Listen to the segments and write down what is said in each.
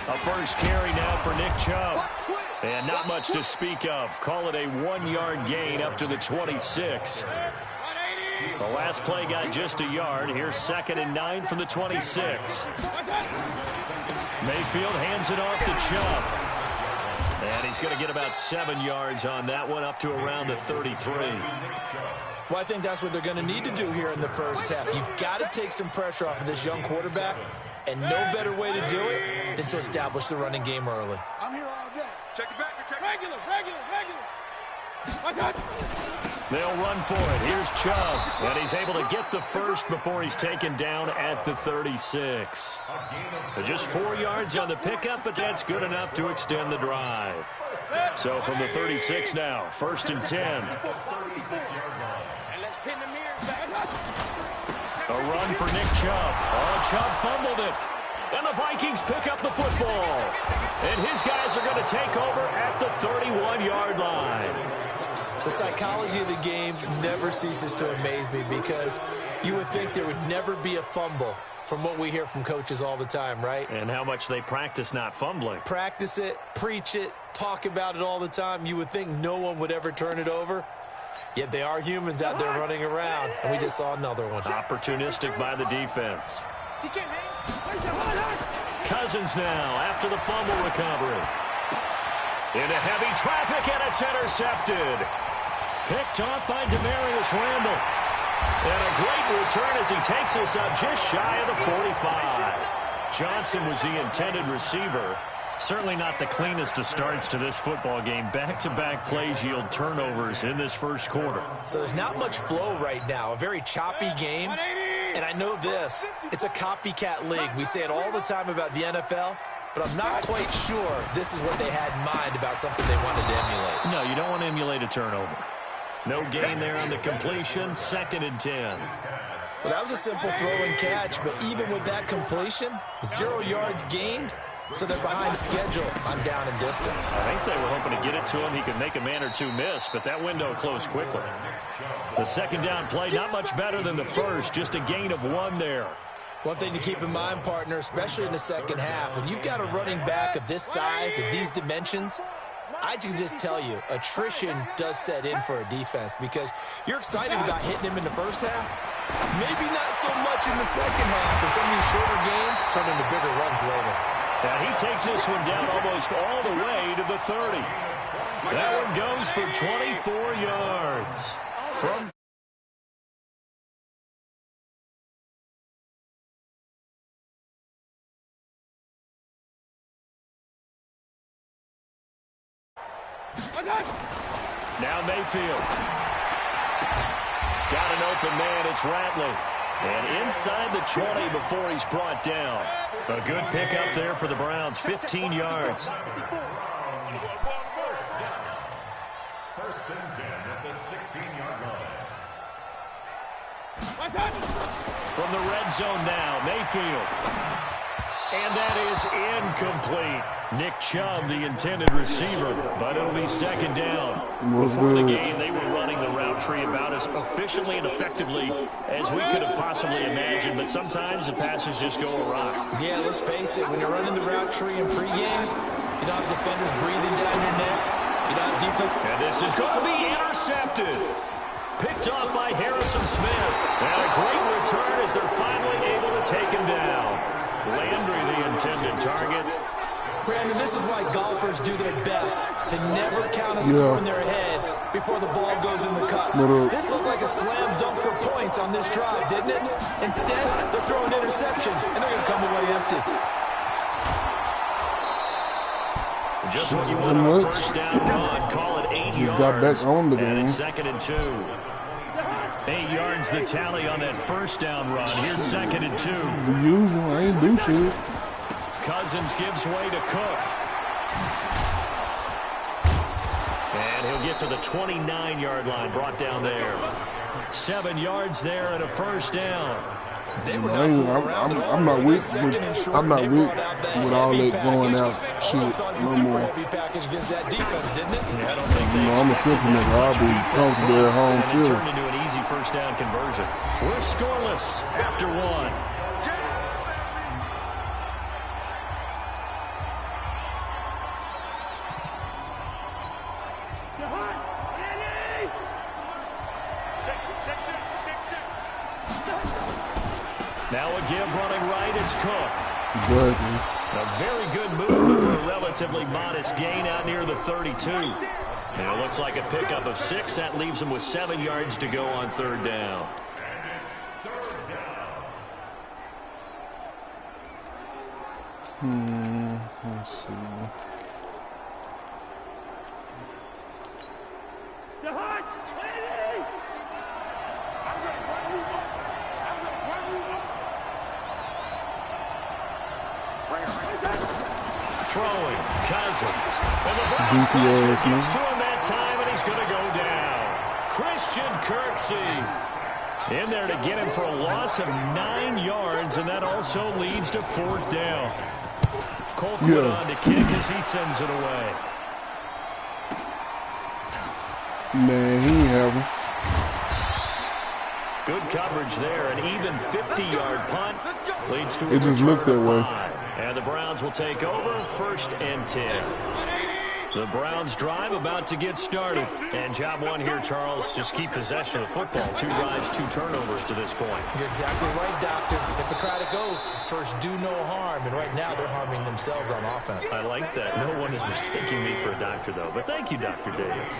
A first carry now for Nick Chubb. And not much to speak of. Call it a 1-yard gain up to the 26. The last play got just a yard. Here's 2nd and 9 from the 26. Mayfield hands it off to Chubb. And he's going to get about 7 yards on that one, up to around the 33. Well, I think that's what they're going to need to do here in the first half. You've got to take some pressure off of this young quarterback, and no better way to do it than to establish the running game early. I'm here all day. Check it back. Regular. My God. They'll run for it. Here's Chubb, and he's able to get the first before he's taken down at the 36. Just 4 yards on the pickup, but that's good enough to extend the drive. So from the 36 now, 1st and 10. A run for Nick Chubb. Oh, Chubb fumbled it. And the Vikings pick up the football. And his guys are going to take over at the 31-yard line. The psychology of the game never ceases to amaze me, because you would think there would never be a fumble from what we hear from coaches all the time, right? And how much they practice not fumbling. Practice it, preach it, talk about it all the time. You would think no one would ever turn it over. Yet they are humans out there running around, and we just saw another one. Opportunistic by the defense. Cousins now after the fumble recovery. Into heavy traffic, and it's intercepted. Picked off by Demarius Randall. And a great return as he takes us up just shy of the 45. Johnson was the intended receiver. Certainly not the cleanest of starts to this football game. Back-to-back plays yield turnovers in this first quarter. So there's not much flow right now. A very choppy game. And I know this. It's a copycat league. We say it all the time about the NFL. But I'm not quite sure this is what they had in mind about something they wanted to emulate. No, you don't want to emulate a turnover. No gain there on the completion. 2nd and 10. Well, that was a simple throw and catch. But even with that completion, 0 yards gained. So they're behind schedule on down and distance. I think they were hoping to get it to him. He could make a man or two miss, but that window closed quickly. The 2nd down play, not much better than the first. Just a gain of 1 there. One thing to keep in mind, partner, especially in the second half, when you've got a running back of this size, of these dimensions, I can just tell you, attrition does set in for a defense, because you're excited about hitting him in the first half. Maybe not so much in the second half, and some of these shorter gains turn into bigger runs later. And he takes this one down almost all the way to the 30. That one goes for 24 yards. From now Mayfield. Got an open man, it's Ratley. And inside the 20 before he's brought down. A good pickup there for the Browns, 15 yards. 1st and 10 at the 16-yard line. From the red zone now, Mayfield. And that is incomplete. Nick Chubb, the intended receiver, but it'll be 2nd down. Before the game, they were running the route tree about as efficiently and effectively as we could have possibly imagined, but sometimes the passes just go awry. Yeah, let's face it, when you're running the route tree in pregame, you don't have defenders breathing down your neck. You don't have defense. And this is going to be intercepted. Picked off by Harrison Smith. And a great return as they're finally able to take him down. Landry, the intended target. Brandon, this is why golfers do their best to never count a score in their head before the ball goes in the cup. This looked like a slam dunk for points on this drive, didn't it? Instead, they're throwing an interception, and they're going to come away empty. Just what you want on a first down run. Call it 8 yards. Got back on the game. And it's 2nd and 2. 8 yards the tally on that first down run. Here's 2nd and 2. The usual, I ain't do shit. Cousins gives way to Cook. And he'll get to the 29-yard line, brought down there. 7 yards there and a first down. I'm not with all that going out shit no more. Heavy package against that defense, didn't it? Yeah, I don't think they I'm a simple nigga. I'll be comfortable at home too. Turned into an easy first down conversion. We're scoreless after one. Now a give running right, it's Cook. Exactly. A very good move for a relatively modest gain out near the 32. And it looks like a pickup of 6. That leaves him with 7 yards to go on third down. Let's see. Throwing, Cousins. And the Browns pressure gets to him that time, and he's going to go down. Christian Kirksey in there to get him for a loss of 9 yards, and that also leads to fourth down. Colquitt on to kick as he sends it away. Man, he ain't have him. Good coverage there. An even 50-yard punt leads to a It just looked that way. 5. And the Browns will take over, 1st and 10. The Browns drive about to get started. And job one here, Charles, just keep possession of the football. 2 drives, 2 turnovers to this point. You're exactly right, Doctor. Hippocratic oath, first do no harm. And right now they're harming themselves on offense. I like that. No one is mistaking me for a doctor, though. But thank you, Dr. Davis.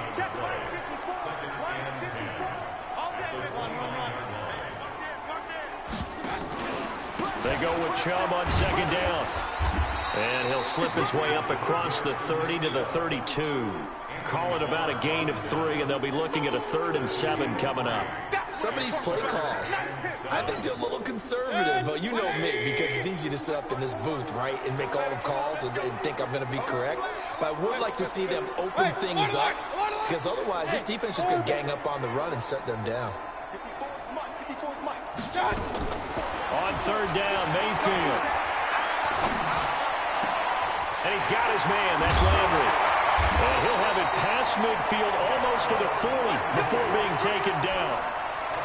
They go with Chubb on 2nd down. And he'll slip his way up across the 30 to the 32. Call it about a gain of 3, and they'll be looking at a 3rd and 7 coming up. Some of these play calls, I think they're a little conservative, but you know me, because it's easy to sit up in this booth, right, and make all the calls and think I'm going to be correct. But I would like to see them open things up, because otherwise this defense is going to gang up on the run and shut them down. On 3rd down, Mayfield. And he's got his man. That's Landry. And he'll have it past midfield almost to the 40 before being taken down.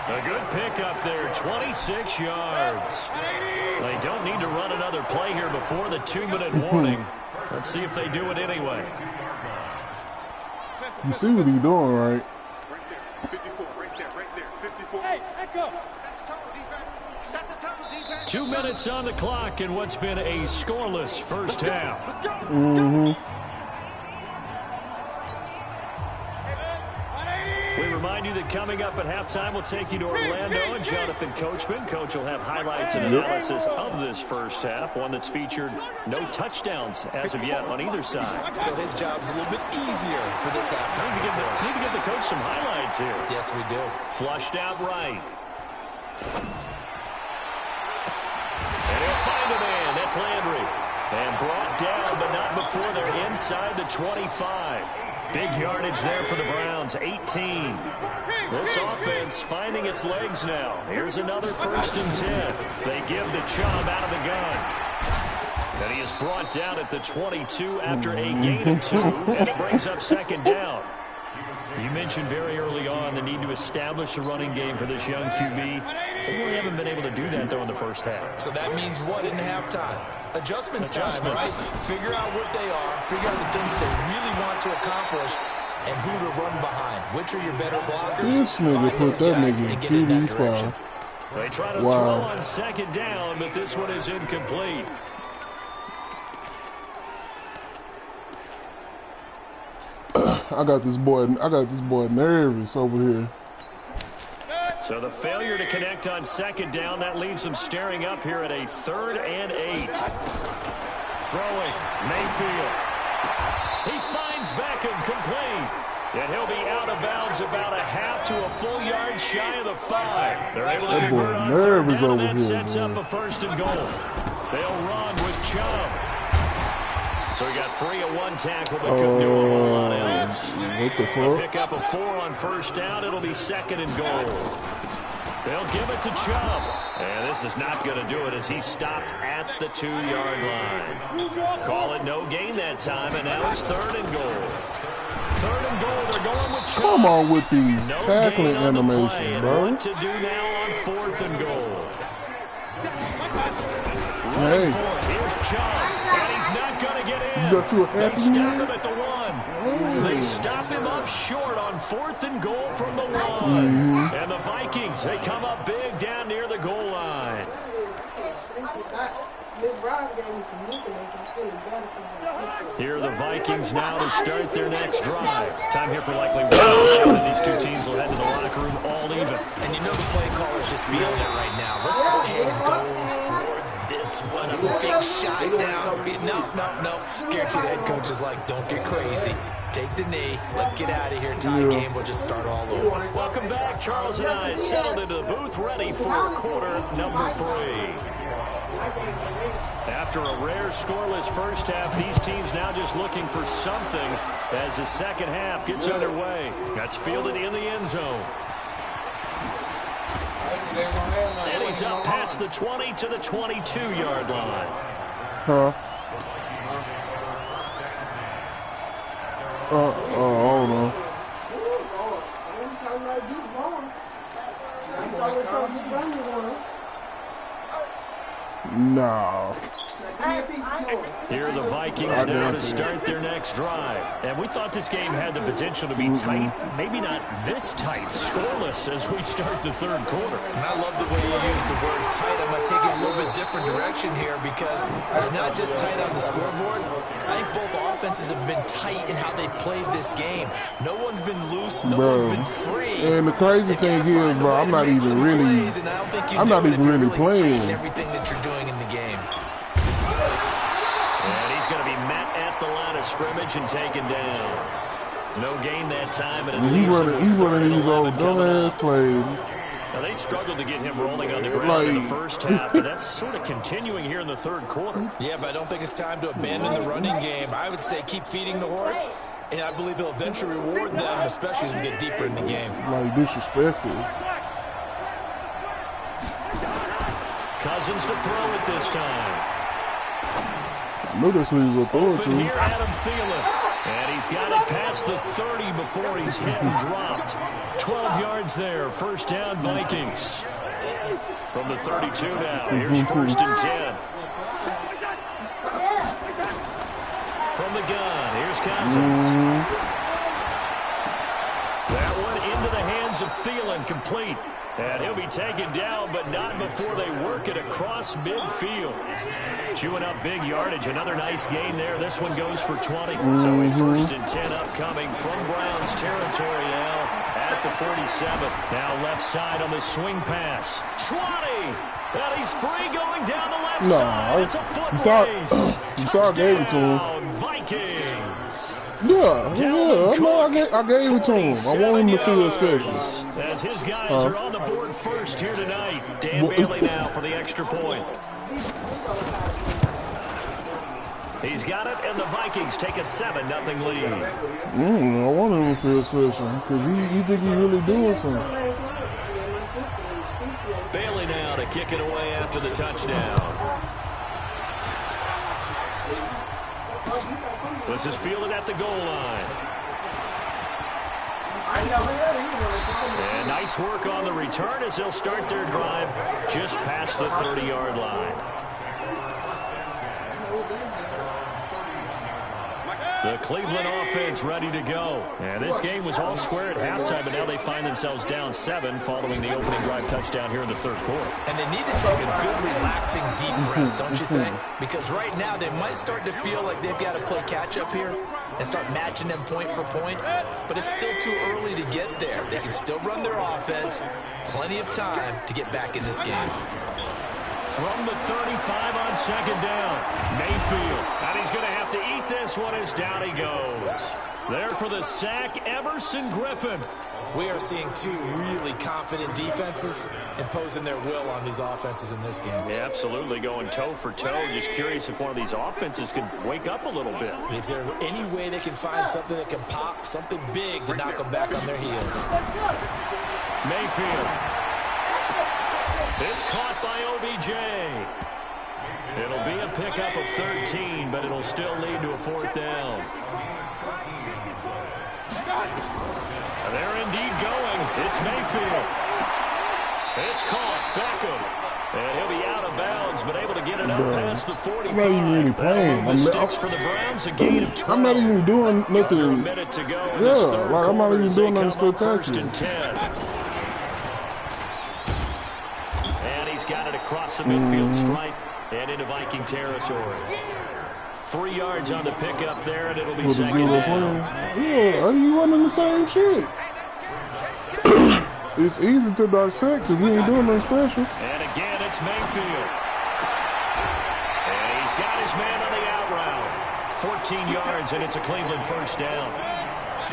A good pickup there, 26 yards. They don't need to run another play here before the 2-minute warning. Let's see if they do it anyway. You see what he's doing, right? 54, right there, 54. Hey, echo. 2 minutes on the clock in what's been a scoreless first half. We remind you that coming up at halftime, we'll take you to Orlando and Jonathan Coachman. Coach will have highlights and analysis of this first half, one that's featured no touchdowns as of yet on either side. So his job's a little bit easier for this halftime. Need to give the coach some highlights here. Yes, we do. Flushed out right. And he'll find a man. That's Landry. And brought down, but not before they're inside the 25. Big yardage there for the Browns, 18. This offense finding its legs now. Here's another 1st and 10. They give the Chubb out of the gun. And he is brought down at the 22 after a gain of 2, and it brings up 2nd down. You mentioned very early on the need to establish a running game for this young QB. They really haven't been able to do that, though, in the first half. So that means what in halftime? Adjustments time, right? Figure out what they are, figure out the things that they really want to accomplish, and who to run behind. Which are your better blockers? This nigga put that nigga in QB spot. They try to throw on 2nd down, but this one is incomplete. I got this boy nervous over here. So the failure to connect on 2nd down, that leaves them staring up here at a 3rd and 8. Throwing, Mayfield. He finds Beckham complete. And he'll be out of bounds about a half to a full yard shy of the 5. They're able to convert on 3rd down, and that sets up a 1st and goal. They'll run with Chubb. So we got 3 at 1 tackle, but couldn't do a whole lot else. What the fuck? A pick up of 4 on 1st down. It'll be 2nd and goal. They'll give it to Chubb. And this is not going to do it as he stopped at the 2-yard line. Call it no gain that time, and now it's 3rd and goal. 3rd and goal. They're going with Chubb. Come on with these No tackling gain on the play. animations, bro. What to do now on 4th and goal? Hey. Here's Chubb, and he's not going to get in. You got you a They happy stop man? him at the 1. They stop him up short on 4th and goal from the 1. And the Vikings, they come up big down near the goal line. Here are the Vikings now to start their next drive. Time here for likely 1 and these two teams will head to the locker room all even. And you know the play caller's just feeling it right now. Let's go ahead and go for this one. A big shot down. No. Guarantee the head coach is like, don't get crazy. Take the knee. Let's get out of here. Tie game. We'll just start all over. Welcome back. Charles and I settled into the booth ready for quarter number 3. After a rare scoreless first half, these teams now just looking for something as the second half gets underway. That's fielded in the end zone. And he's up past the 20 to the 22-yard line. Huh? Hold on. No. Here are the Vikings now to start their next drive. And we thought this game had the potential to be tight. Maybe not this tight, scoreless as we start the 3rd quarter. And I love the way you use the word tight. I'm going to take it a little bit different direction here because it's not just tight on the scoreboard. I think both offenses have been tight in how they've played this game. No one's been loose. No one's been free. And the crazy thing is, bro, I'm not even really playing everything that you're doing in the game. And he's going to be met at the line of scrimmage and taken down. No gain that time, and it leaves him he's one of these old dumbass plays. Now, they struggled to get him rolling on the ground in the first half, and that's sort of continuing here in the 3rd quarter. Yeah, but I don't think it's time to abandon the running game. I would say keep feeding the horse, and I believe he'll eventually reward them, especially as we get deeper in the game. Like, disrespectful. Cousins to throw it this time. Look at who he's going to throw it to. Here, Adam Thielen. And he's got it past the 30 before he's hit and dropped. 12 yards there. First down, Vikings. From the 32 now. Here's 1st and 10. From the gun, here's Cousins. That one into the hands of Thielen, complete. And he'll be taken down, but not before they work it across midfield. Chewing up big yardage. Another nice gain there. This one goes for 20. So a 1st and 10 upcoming from Browns territory now at the 47. Now left side on the swing pass. 20! And he's free going down the left side. It's a foot race. I gave it to him. Vikings. Yeah, I gave it to him. I want him to feel special. As his guys are on the board first here tonight. Dan Bailey now for the extra point. He's got it, and the Vikings take a 7-0 lead. I want him to feel special because you think he's really doing something. Bailey now to kick it away after the touchdown. This is fielded at the goal line. And nice work on the return as they'll start their drive just past the 30-yard line. The Cleveland offense ready to go. And this game was all square at halftime, but now they find themselves down 7 following the opening drive touchdown here in the 3rd quarter. And they need to take a good, relaxing, deep breath, don't you think? Because right now they might start to feel like they've got to play catch-up here and start matching them point for point. But it's still too early to get there. They can still run their offense. Plenty of time to get back in this game. From the 35 on 2nd down, Mayfield. And he's going to have to eat this one as down he goes. There for the sack, Everson Griffin. We are seeing two really confident defenses imposing their will on these offenses in this game. Yeah, absolutely, going toe for toe. Just curious if one of these offenses can wake up a little bit. Is there any way they can find something that can pop, something big to knock them back on their heels? Mayfield. It's caught by OBJ. It'll be a pickup of 13, but it'll still lead to a 4th down. They're indeed going. It's Mayfield. It's caught. Beckham. And he'll be out of bounds, but able to get it up past the 45. I'm not even really playing. The sticks for the Browns, a gain of 12. I'm not even doing nothing. A minute to go in this third like I'm not even doing nothing spectacular. 1st and 10. And he's got it across the midfield stripe and into Viking territory. 3 yards on the pickup there, and it'll be second down. Yeah, are you running the same shit? It's easy to dissect because we ain't doing nothing special. And again, it's Mayfield. And he's got his man on the out route. 14 yards, and it's a Cleveland first down.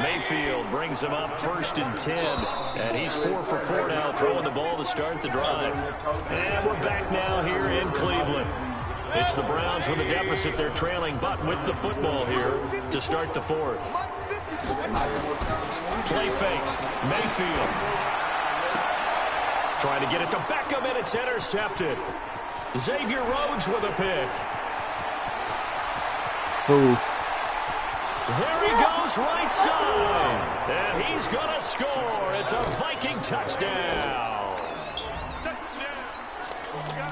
Mayfield brings him up 1st and 10. And he's 4 for 4 now, throwing the ball to start the drive. And we're back now here in Cleveland. It's the Browns with a deficit. They're trailing, but with the football here to start the 4th. Play fake. Mayfield. Trying to get it to Beckham, and it's intercepted. Xavier Rhodes with a pick. Oh. There he goes, right side. And he's going to score. It's a Viking touchdown.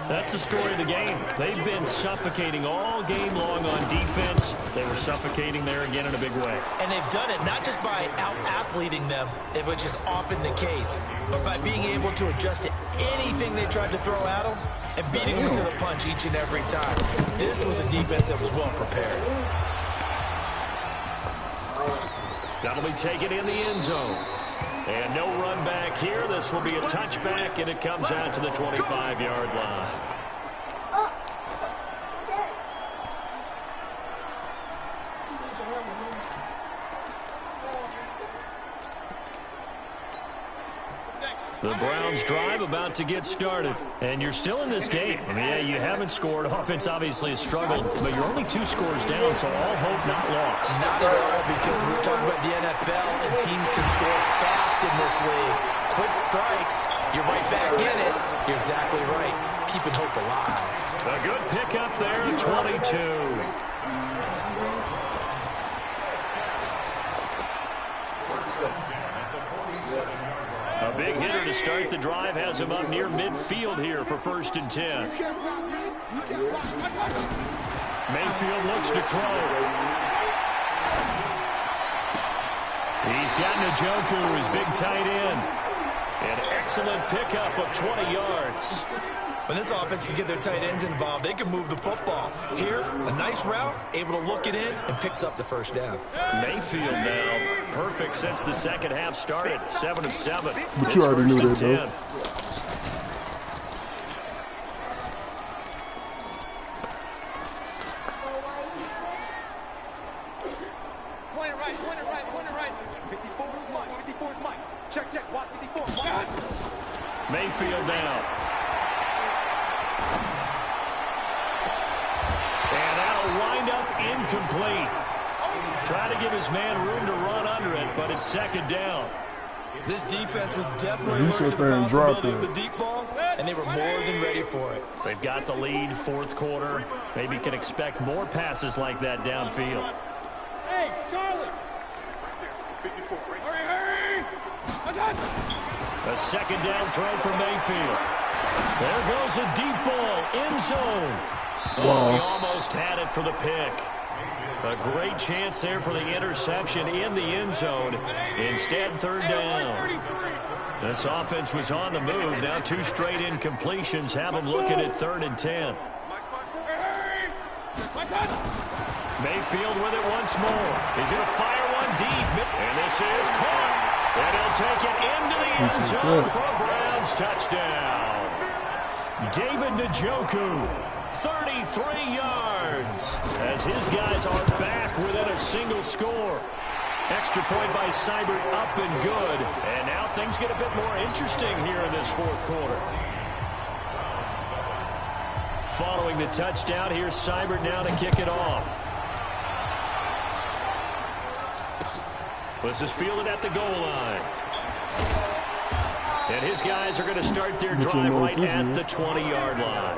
That's the story of the game. They've been suffocating all game long on defense. They were suffocating there again in a big way. And they've done it not just by out-athleting them, which is often the case, but by being able to adjust to anything they tried to throw at them and beating them to the punch each and every time. This was a defense that was well prepared. That'll be taken in the end zone. And no run back here. This will be a touchback, and it comes out to the 25-yard line. The Browns drive about to get started. And you're still in this game. I mean, yeah, you haven't scored. Offense obviously has struggled, but you're only 2 scores down, so all hope not lost. Not at all, because we're talking about the NFL, and teams can score fast in this league. Quick strikes, you're right back in it. You're exactly right. Keeping hope alive. A good pickup there at 22. A big hitter to start the drive has him up near midfield here for 1st and 10. Mayfield looks to throw. He's got Njoku, his big tight end. An excellent pickup of 20 yards. When this offense can get their tight ends involved, they can move the football. Here, a nice route, able to look it in, and picks up the first down. Mayfield now, perfect since the second half started, 7 of 7. But you already knew that, though. Point it right, point it right, point it right. 54 is Mike, 54 is Mike. Check, check, watch 54. Mike. Mayfield down. And that'll wind up incomplete. Trying to give his man room to run under it, but it's second down. This defense was definitely alert to the possibility of the deep ball, and they were more than ready for it. They've got the lead, 4th quarter. Maybe can expect more passes like that downfield. Hey, Charlie! Right there, 54, right there. Hurry, hurry! I got you! A second down throw for Mayfield. There goes a deep ball, end zone. Oh, he almost had it for the pick. A great chance there for the interception in the end zone. Instead, 3rd down. This offense was on the move. Now 2 straight incompletions have them looking at 3rd and 10. Mayfield with it once more. He's going to fire one deep. And this is caught. And he'll take it into the end zone for a Browns touchdown. David Njoku, 33 yards, as his guys are back within a single score. Extra point by Seibert up and good. And now things get a bit more interesting here in this 4th quarter. Following the touchdown, here's Seibert now to kick it off. This is fielded at the goal line. And his guys are going to start their drive right at the 20-yard line.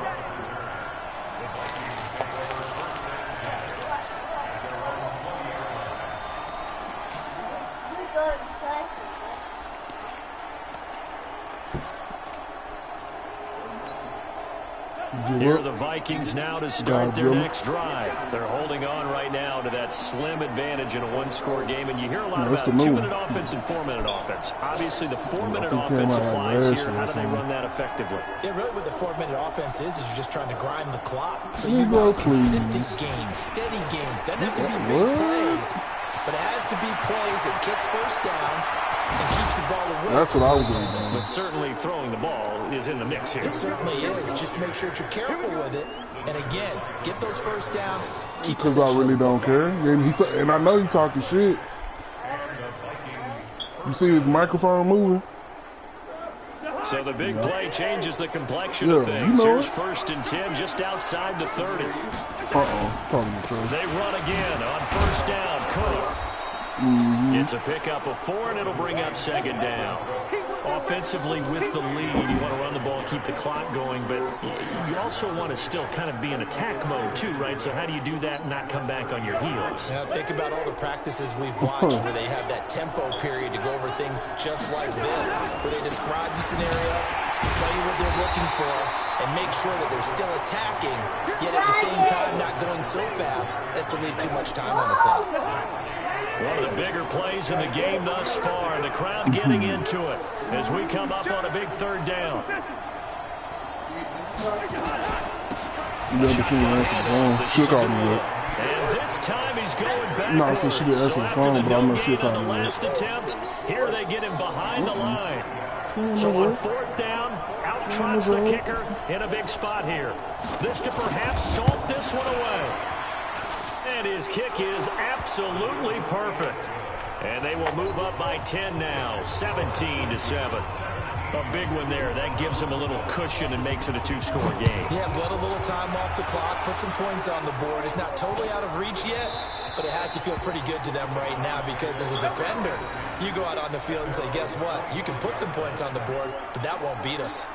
Here are the Vikings now to start their next drive. They're holding on right now to that slim advantage in a one-score game, and you hear a lot about 2-minute offense and 4-minute offense. Obviously, the 4-minute offense applies here. How do they run that effectively? Yeah, really what the 4-minute offense is you're just trying to grind the clock. So you want consistent gains, steady gains. Doesn't have to be big plays, but it has to be plays that gets first downs and keeps the ball away. That's what I was doing. But certainly throwing the ball is in the mix here. It certainly is. Just make sure that you're careful with it. And again, get those first downs. Because I really don't care. And I know he's talking shit. You see his microphone moving? So the big play changes the complexion of things. Here's 1st and 10 just outside the 30. They run again on 1st down. Cook. It's a pickup of 4, and it'll bring up 2nd down. Offensively with the lead, you want to run the ball, keep the clock going, but you also want to still kind of be in attack mode too, right? So how do you do that and not come back on your heels? Now think about all the practices we've watched where they have that tempo period to go over things just like this, where they describe the scenario, tell you what they're looking for, and make sure that they're still attacking, yet at the same time not going so fast as to leave too much time on the clock. One of the bigger plays in the game thus far, and the crowd getting into it as we come up on a big 3rd down. You never seen her answer the phone. She'll call me up. And this time he's going back. No, so she didn't answer the phone, but I'm not sure on the calling me last attempt, here they get him behind the line. So on 4th down, out trots the kicker in a big spot here. This to perhaps salt this one away. And his kick is absolutely perfect. And they will move up by 10 now, 17-7. A big one there. That gives them a little cushion and makes it a 2-score game. Yeah, let a little time off the clock, put some points on the board. It's not totally out of reach yet, but it has to feel pretty good to them right now because as a defender, you go out on the field and say, guess what? You can put some points on the board, but that won't beat us.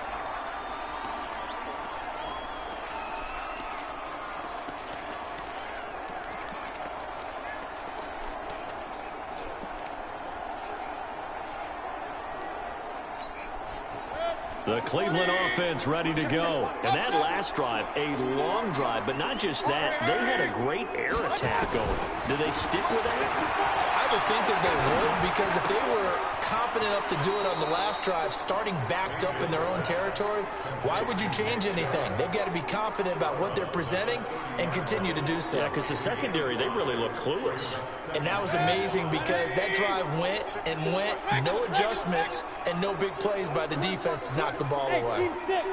The Cleveland offense ready to go. And that last drive, a long drive, but not just that. They had a great air attack going. Do they stick with that? I would think that they would, because if they were confident enough to do it on the last drive, starting backed up in their own territory, why would you change anything? They've got to be confident about what they're presenting and continue to do so. Yeah, because the secondary, they really looked clueless. And that was amazing because that drive went and went, no adjustments, and no big plays by the defense to knock the ball away. Team 6.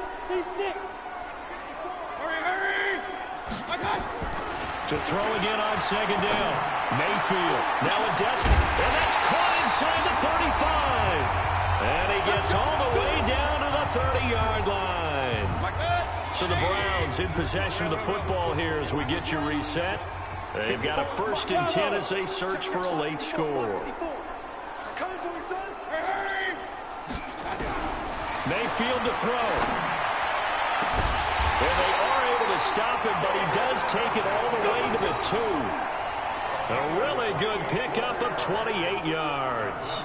Hurry. To throw again on 2nd down. Mayfield now a Desmond, and that's caught inside the 35. And he gets all the way down to the 30-yard line. So the Browns in possession of the football here as we get you reset. They've got a 1st and 10 as they search for a late score. Mayfield to throw. And they are able to stop him, but he does take it all the way to the 2. A really good pickup of 28 yards.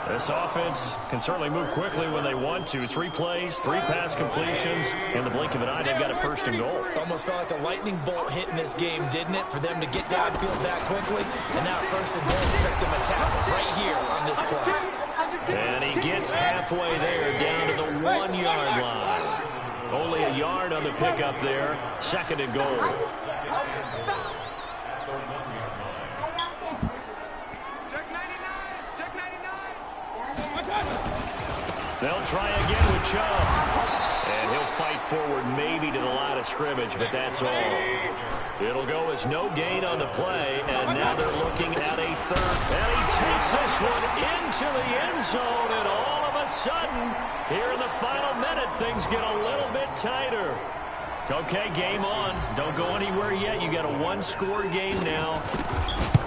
This offense can certainly move quickly when they want to. 3 plays, 3 pass completions. In the blink of an eye, they've got it 1st and goal. Almost felt like a lightning bolt hit in this game, didn't it? For them to get downfield that quickly. And now 1st and 10, expect them to tackle right here on this play. And he gets halfway there, down to the 1-yard line. Only a yard on the pickup there. 2nd and goal. They'll try again with Chubb. And he'll fight forward maybe to the line of scrimmage, but that's all. It'll go as no gain on the play, and now they're looking at a 3rd. And he takes this one into the end zone, and all of a sudden, here in the final minute, things get a little bit tighter. Okay, game on. Don't go anywhere yet. You got a 1-score game now.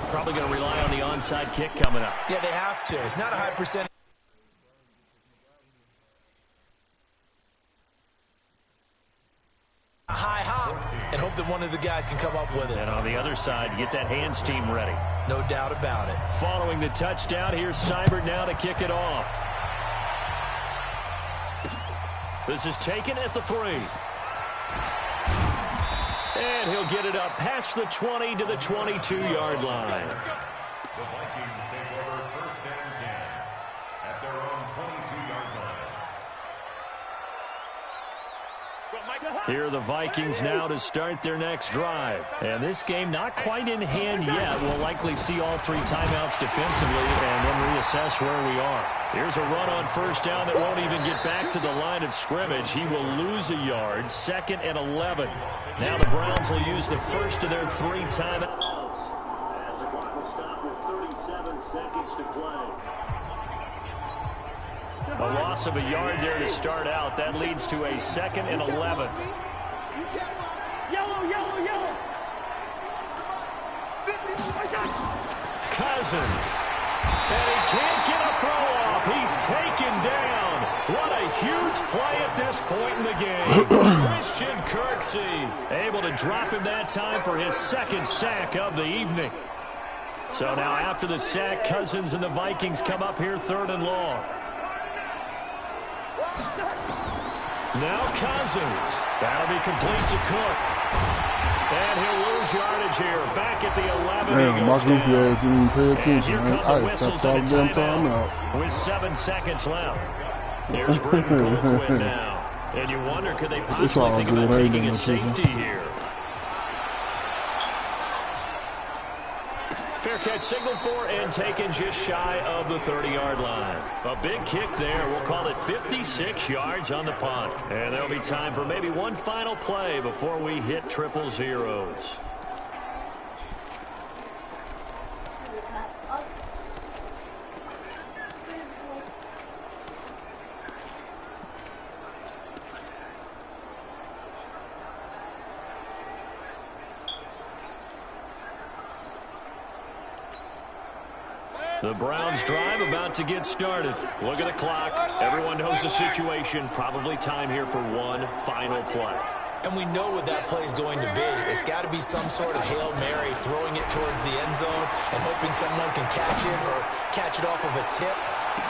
Probably going to rely on the onside kick coming up. Yeah, they have to. It's not a high percentage. A high hop and hope that one of the guys can come up with it. And on the other side, get that hands team ready. No doubt about it. Following the touchdown, here's Seibert now to kick it off. This is taken at the 3. And he'll get it up past the 20 to the 22-yard line. The Vikings take over 1st and 10 at their own 22-yard line. Here are the Vikings now to start their next drive. And this game not quite in hand yet. We'll likely see all 3 timeouts defensively and then reassess where we are. Here's a run on 1st down that won't even get back to the line of scrimmage. He will lose a yard. 2nd and 11. Now the Browns will use the first of their 3 timeouts. As the clock will stop with 37 seconds to play. A loss of a yard there to start out. That leads to a 2nd and 11. Yellow, yellow, yellow. Cousins. And he can't get a throw off. He's taken down. What a huge play at this point in the game. Christian Kirksey able to drop him that time for his 2nd sack of the evening. So now after the sack, Cousins and the Vikings come up here 3rd and long. Now Cousins. That'll be complete to Cook. And he'll lose yardage here. Back at the 11. Man, my goofy ass didn't even pay And attention. here Man. come the I whistles stopped and a damn timeout with 7 seconds left. Here's Britton Colquitt now. And you wonder, could they possibly think about taking a safety here? Fair catch signaled for and taken just shy of the 30-yard line. A big kick there. We'll call it 56 yards on the punt. And there'll be time for maybe one final play before we hit 000's. The Browns drive about to get started. Look at the clock. Everyone knows the situation. Probably time here for one final play. And we know what that play is going to be. It's got to be some sort of Hail Mary, throwing it towards the end zone and hoping someone can catch it or catch it off of a tip.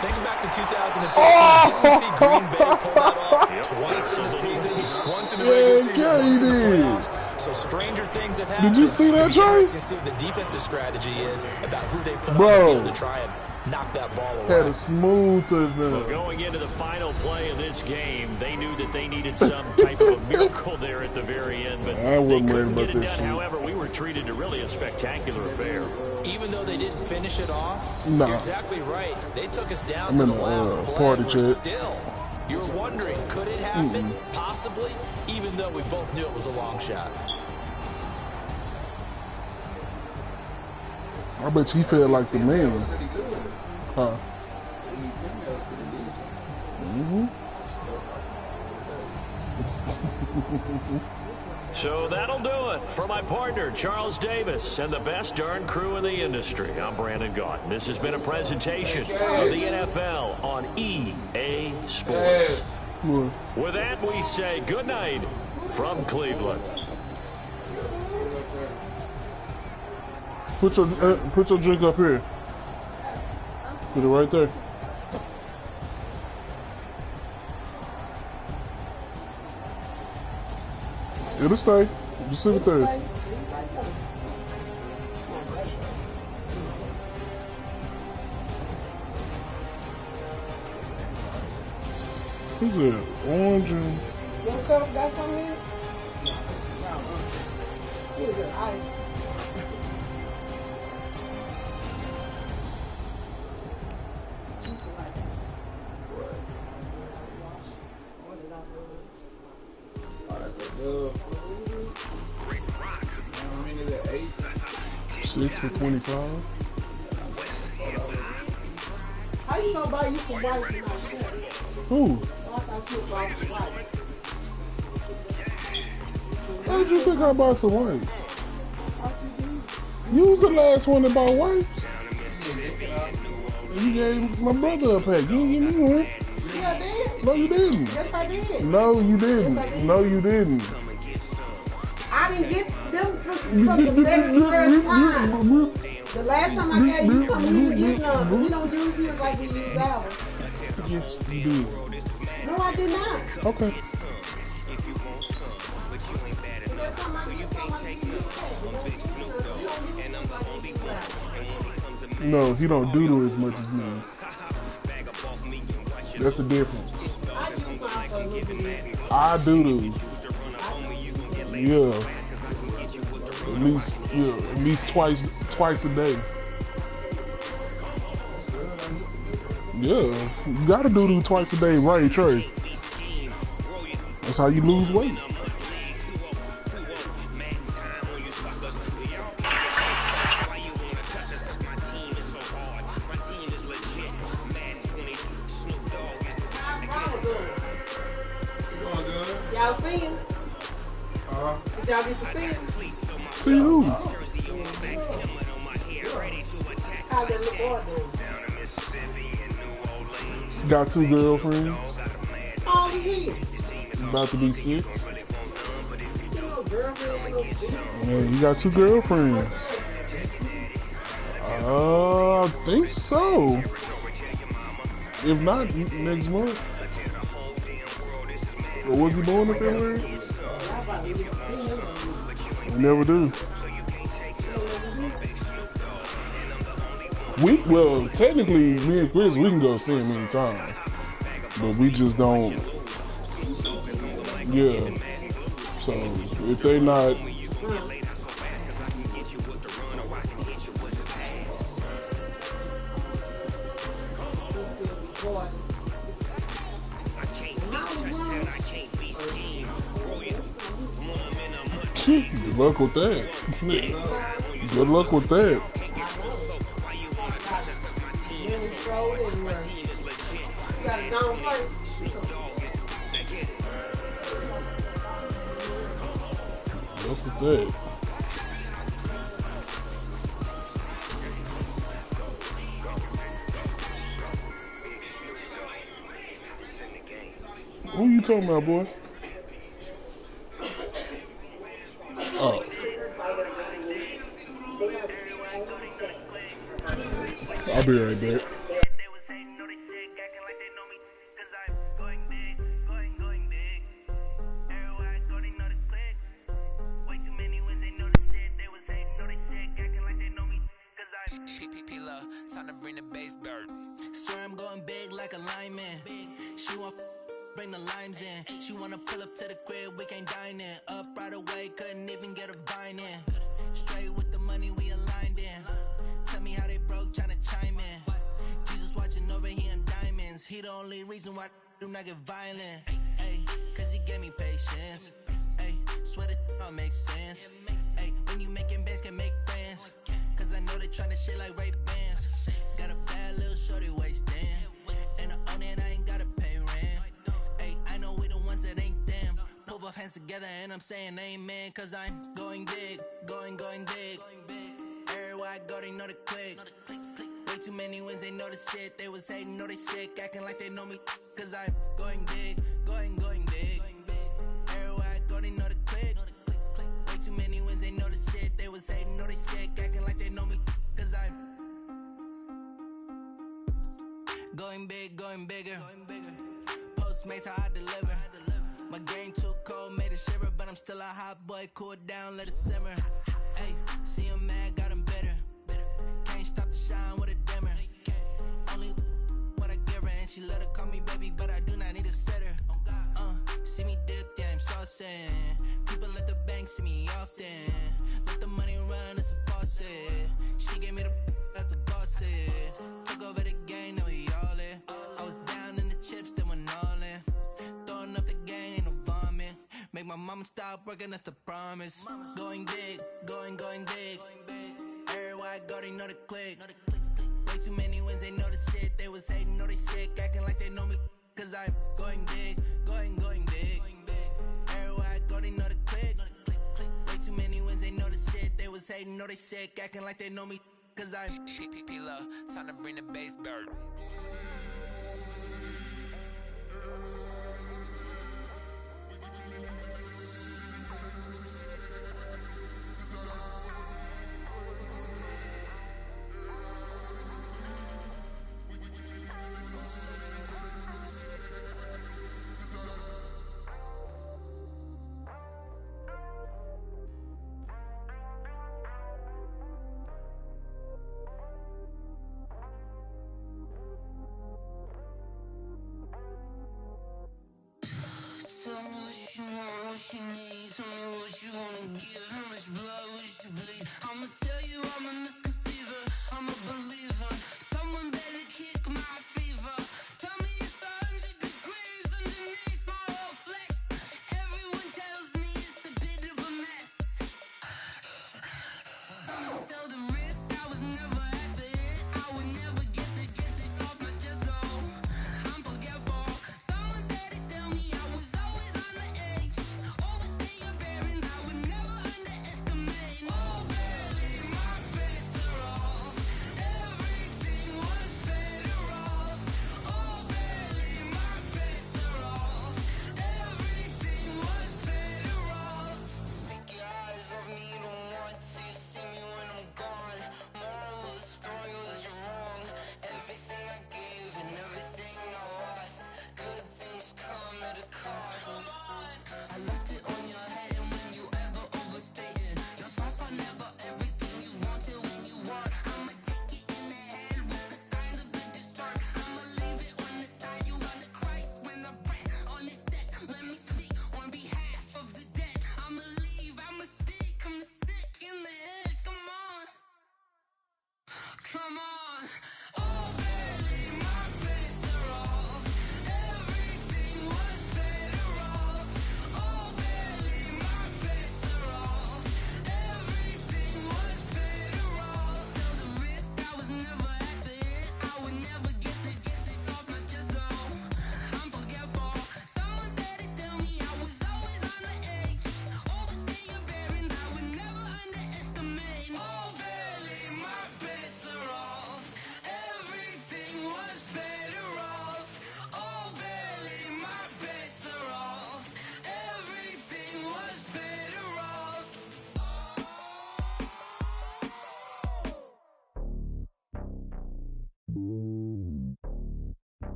Think back to 2013. Didn't we see Green Bay pull that off twice in the season? Once in the regular season, once in the playoffs. So stranger things have happened. Did you see that, Trey? You can see what the defensive strategy is about who they put on the field to try and knock that ball away. Had a smooth touchdown. Well, going into the final play of this game, they knew that they needed some type of a miracle there at the very end, but they couldn't get it done. However, we were treated to really a spectacular affair. Even though they didn't finish it off, nah. You're exactly right. They took us down to the last play. We're still, you're wondering, could it happen? Possibly, even though we both knew it was a long shot. I bet he felt like the man. Huh? So that'll do it for my partner, Charles Davis, and the best darn crew in the industry. I'm Brandon Gaunt. This has been a presentation of the NFL on EA Sports. With that, we say good night from Cleveland. Put your drink up here. Put it right there. It'll stay. Just sit it there. Who's it? Orange and... You got some here? No. Who's it? Ice. $6 for $25. How you gonna buy you some white and not shit? Who? I thought you would buy some white. How did you think I bought some white? You was the last one to buy white. You gave my brother a pack. You didn't give me one. Yeah, I did. No, you didn't. Yes, I did. No, you didn't. Yes, I did. No, you didn't. I didn't get them from the very first time. The last time I gave you something, you didn't get none. We don't use his like we use ours. Yes, you did. No, I did not. Okay. No, he don't doodle as much as me. That's the difference. I use mine for a little bit. I doodle. Yeah. At least twice a day. Yeah. You gotta doodle twice a day, right, Trey? That's how you lose weight. Y'all see him? Did y'all get to see him? See who? How that little boy doing? Got 2 girlfriends. How old is he? About to be 6. You know, girlfriend ain't no six. Yeah, you got 2 girlfriends. I think so. If not, next month. Or was he born in February? We never do. Well, technically, me and Chris, we can go see him anytime. But we just don't. Yeah. So, if they not. Good luck with that. Good luck with that. Look at that. Who you talking about, boy? Oh. I'll be right back. Time to bring the bass bird. Swear I'm going big like a lineman. She want bring the limes in. She wanna pull up to the crib, we can't dine in. Up right away, couldn't even get a vine in. Straight with the money we aligned in. Tell me how they broke, tryna chime in. Jesus watching over here in diamonds. He the only reason why I do not get violent. Ay, cause he gave me patience. Ay, swear that all makes sense. Ay, when you making bands can make friends. Cause I know they tryna shit like Ray Bans. Got a bad little shorty wasting. And I own it, I ain't gotta pay rent. Ay, I know we the ones that ain't them. Put both hands together and I'm saying amen. Cause I'm going big, going big. Everywhere I go, they know the click. Way too many wins, they know the shit. They was hating, know they sick, acting like they know me. Cause I'm going big, going big. Everywhere I go, they know the click. Way too many wins, they know the shit. They was hating, know they sick, acting like they know me. Cause I'm going big, going bigger. Postmates, how I deliver. My game too cold, made it shiver. But I'm still a hot boy, cool it down, let it simmer. Hey, see him mad, got him bitter. Can't stop the shine with a dimmer. Only what I give her, and she let her call me baby, but I do not need a sitter. See me dip, yeah, I'm saucing. People at the bank see me often. Let the money run, it's a faucet. She gave me the that's a boss it. Took over the game, now we all in. I was down in the chips, then went all in. Throwing up the game, ain't no vomit. Make my mama stop working, that's the promise. Going big, going big. Everywhere I go, they know the click. Way too many wins, they know the shit. They was hating, know they sick, acting like they know me. Cause I'm going big, going big. Everywhere I go, they know the click. Way too many wins, they know the shit. They was hating, know they sick, acting like they know me. Cause I'm P-P-P-Love, time to bring the bass bird.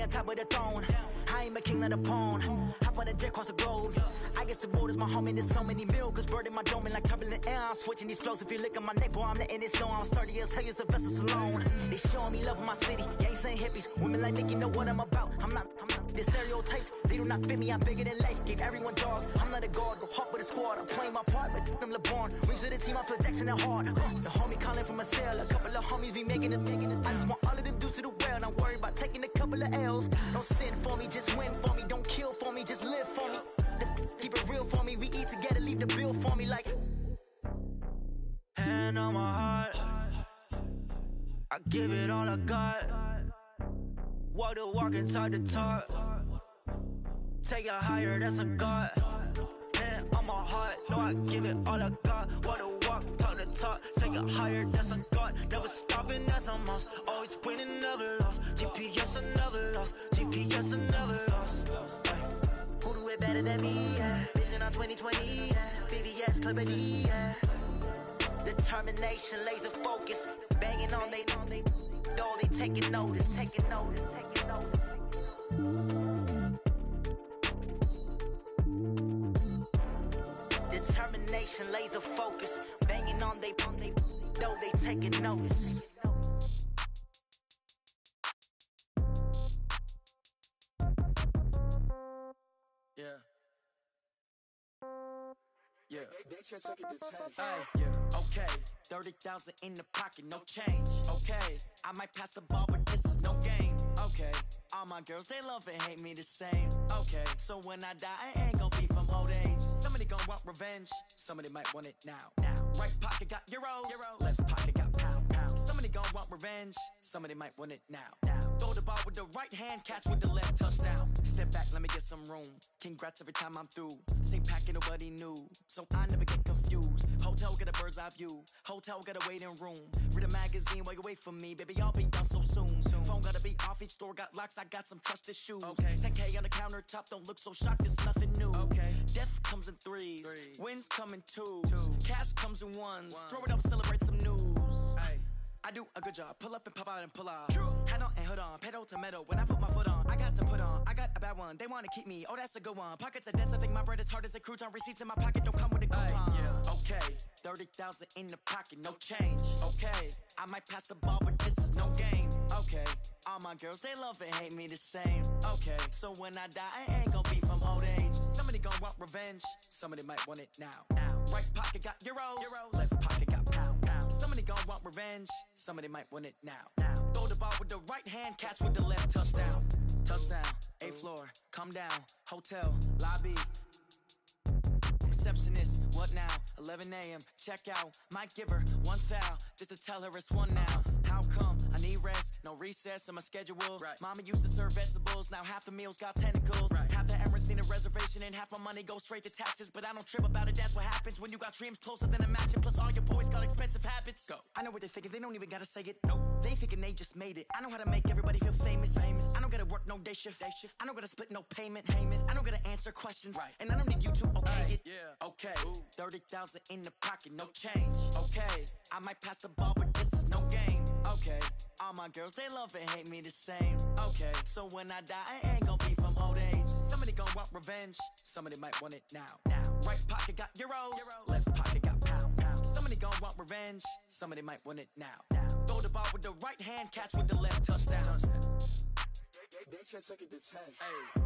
on top of the throne. I ain't a king of the pawn. Hop on a jet across the globe. I guess the road is my home and there's so many milk. Bird in my dome and like turbulent air. I'm switching these flows. If you look at my neck, boy, I'm letting it slow. I'm sturdy as hell as a vessel alone. They showing me love in my city. Gangsta hippies. Women like Nick, you know what I'm about. I'm not the stereotypes. They do not fit me. I'm bigger than life. Gave everyone dogs. I'm not a guard. Go hard with a squad. I'm playing my part, but I'm LeBron. Rings of the team. I feel Jackson and hard. The homie calling from a cell. A couple of homies be making it. I just want all of them dudes to do well. Not worry about taking a couple of L's. Don't sin for me, just win for me. Don't kill for me, just live for me. Keep it real for me. We eat together, leave the bill for me like. Hand on my heart, I give it all I got. Walk the walk and talk the talk. Take it higher, that's a God. Hand on my heart, no, I give it all I got. Walk the walk, talk the talk. Take it higher, that's a God. Never stopping, that's a must. Always winning, never lost. GPS, I never lost. GPS, I never lost. Who do it better than me? Yeah. Vision on 2020. Yeah. VVS, Clarity. Yeah. Determination, laser focus. Banging on they door, they taking notice. Taking notice, taking notice. Determination, laser focus. Banging on they door, they taking notice. Yeah. Yeah. Hey, yeah. Okay. 30,000 in the pocket, no change. Okay. I might pass the ball, but this is no game. Okay. All my girls, they love and hate me the same. Okay. So when I die, I ain't gon' be from old age. Somebody gon' want revenge. Somebody might want it now. Right pocket got euros. Left pocket got pound. Somebody gon' want revenge. Somebody might want it now. Throw the ball with the right hand, catch with the left, touchdown. Step back, let me get some room. Congrats every time I'm through. Same packet, nobody knew. So I never get confused. Hotel get a bird's eye view. Hotel got a waiting room. Read a magazine while you wait for me. Baby, I'll be done so soon. Phone gotta be off, each store got locks. I got some trusted shoes. 10K on the countertop, don't look so shocked, it's nothing new. Death comes in threes. Wins come in twos. Cash comes in ones. Throw it up, celebrate some news. I do a good job. Pull up and pop out and pull out. Head on and hood on. Pedal to metal. When I put my foot on, I got to put on. I got a bad one. They want to keep me. Oh, that's a good one. Pockets are dense. I think my bread is hard as a crouton. Receipts in my pocket don't come with a coupon. Okay. 30,000 in the pocket. No change. Okay. I might pass the ball, but this is no game. Okay. All my girls, they love and hate me the same. Okay. So when I die, I ain't gon' be from old age. Somebody gon' want revenge. Somebody might want it now. Right pocket got euros. Left pocket got pound. Somebody gon' want revenge. Somebody might want it now. Throw the ball with the right hand, catch with the left, touchdown. Touchdown, 8th floor, come down, hotel, lobby. Receptionist, what now? 11 a.m., check out. Might give her one foul, just to tell her it's one now. How come? I need rest, no recess in my schedule. Mama used to serve vegetables, now half the meals got tentacles. Half the errands need a reservation and half my money goes straight to taxes. But I don't trip about it, that's what happens when you got dreams closer than a mansion. Plus all your boys got expensive habits. Go. I know what they're thinking, they don't even gotta say it. No, they ain't thinking they just made it. I know how to make everybody feel famous. I don't gotta work no day shift. I don't gotta split no payment. I don't gotta answer questions. And I don't need you to okay it. Okay, 30,000 in the pocket, no change. Okay, I might pass the ball, but this is no game. Okay, all my girls, they love and hate me the same. Okay, so when I die, I ain't gon' be from old age. Somebody gon' want revenge. Somebody might want it now. Right pocket got euros. Left pocket got pound. Somebody gon' want revenge. Somebody might want it now. Throw the ball with the right hand, catch with the left, touchdown. They can't take it to 10. Hey.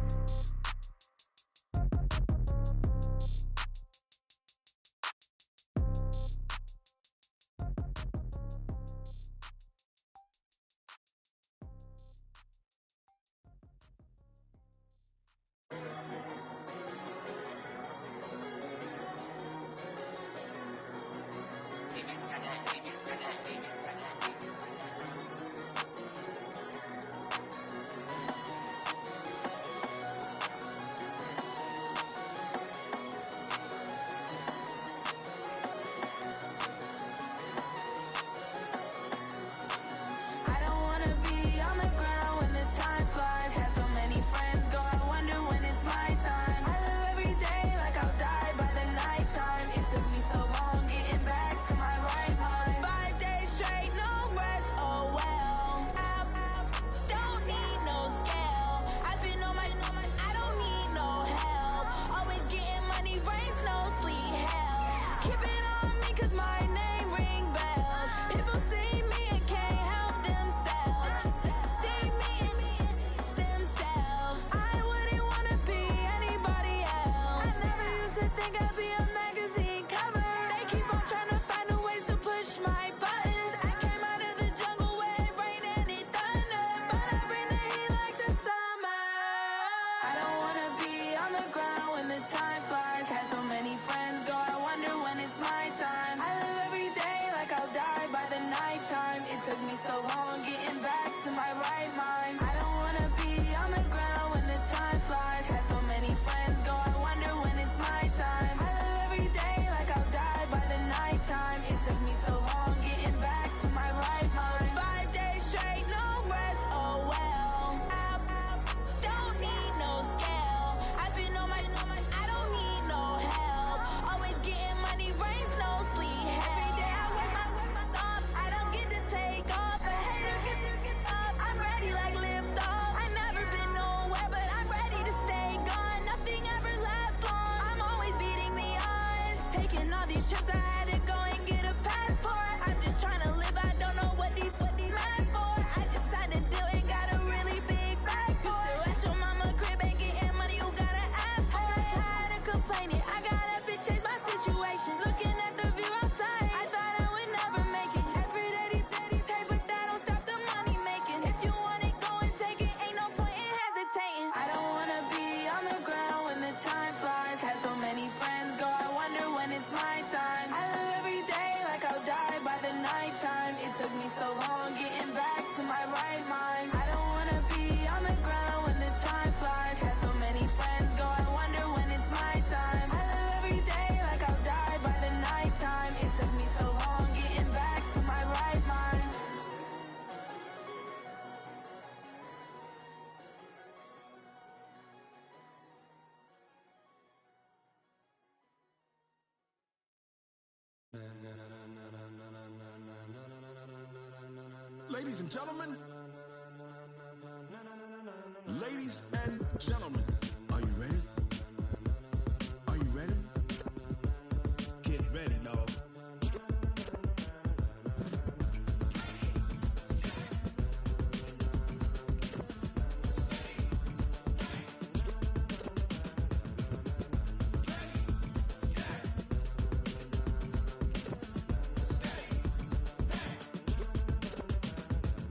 Ladies and gentlemen. Ladies and gentlemen. Are you ready? Are you ready? Get ready, dog.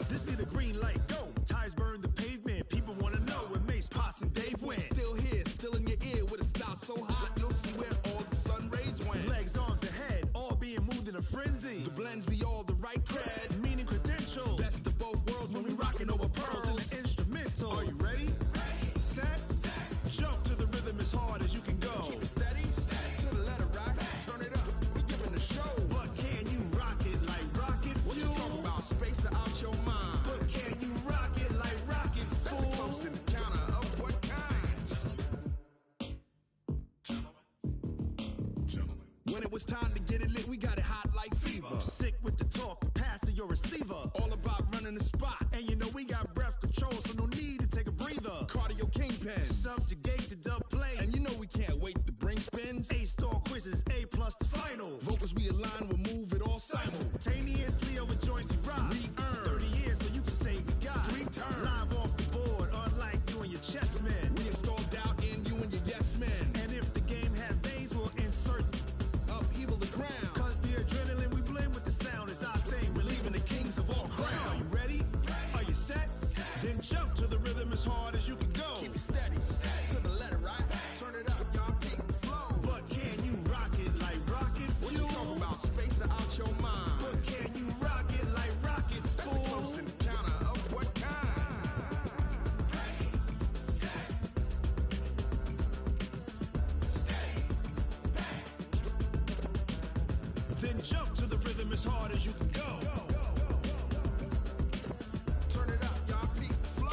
This be the green light, go. Tires burn the pavement. People want to know where Mace, Pops, and Dave went. Still here, still in your ear with a style so hot, you'll see where all the sun rays went. Legs, arms, and head, all being moved in a frenzy. The blends be all the right cred, meaning credentials. Best of both worlds when we rockin' over pearls in the instrumental. Are you ready? Ready. Set. Jump to the rhythm as hard as you can go. Keep it steady. To the letter rock. Turn it up. We giving the show. But can you rock it like rocket fuel? What you talking about? Space or out your mind? But can you rock it like rockets, fool? That's a close encounter of what kind? Gentlemen. When it was time to get it lit, we got it hot like fever. Sick with the talk, passing your receiver. All about running the spot. And you know we got breath control, so no need to take a breather. Cardio kingpin, subjugate the dub play. And you know we can't wait to bring spins. A-star quizzes, A+ the final. Vocals we align, we'll move it all simultaneously over joints we rock. We earn 30 years, so you can say we got 3 turns. Live off the board, unlike you and your chess men. We install doubt in you and your yes men. And if the game had veins, we'll insert upheaval the ground. Cause the adrenaline we blend with the sound is our thing. We're leaving the kings of all crowns. Are you ready? Are you set? Then jump to the rhythm as hard as you can go. Keep it steady. To the letter, right? Turn it up, y'all peak the flow. But can you rock it like rocket fuel? What you talking about? Space or out your mind? But can you rock it like rockets, fool? That's a close encounter of what kind? Ready, set, steady, back. Then jump to the rhythm as hard as you can go. Turn it up, y'all peak the flow.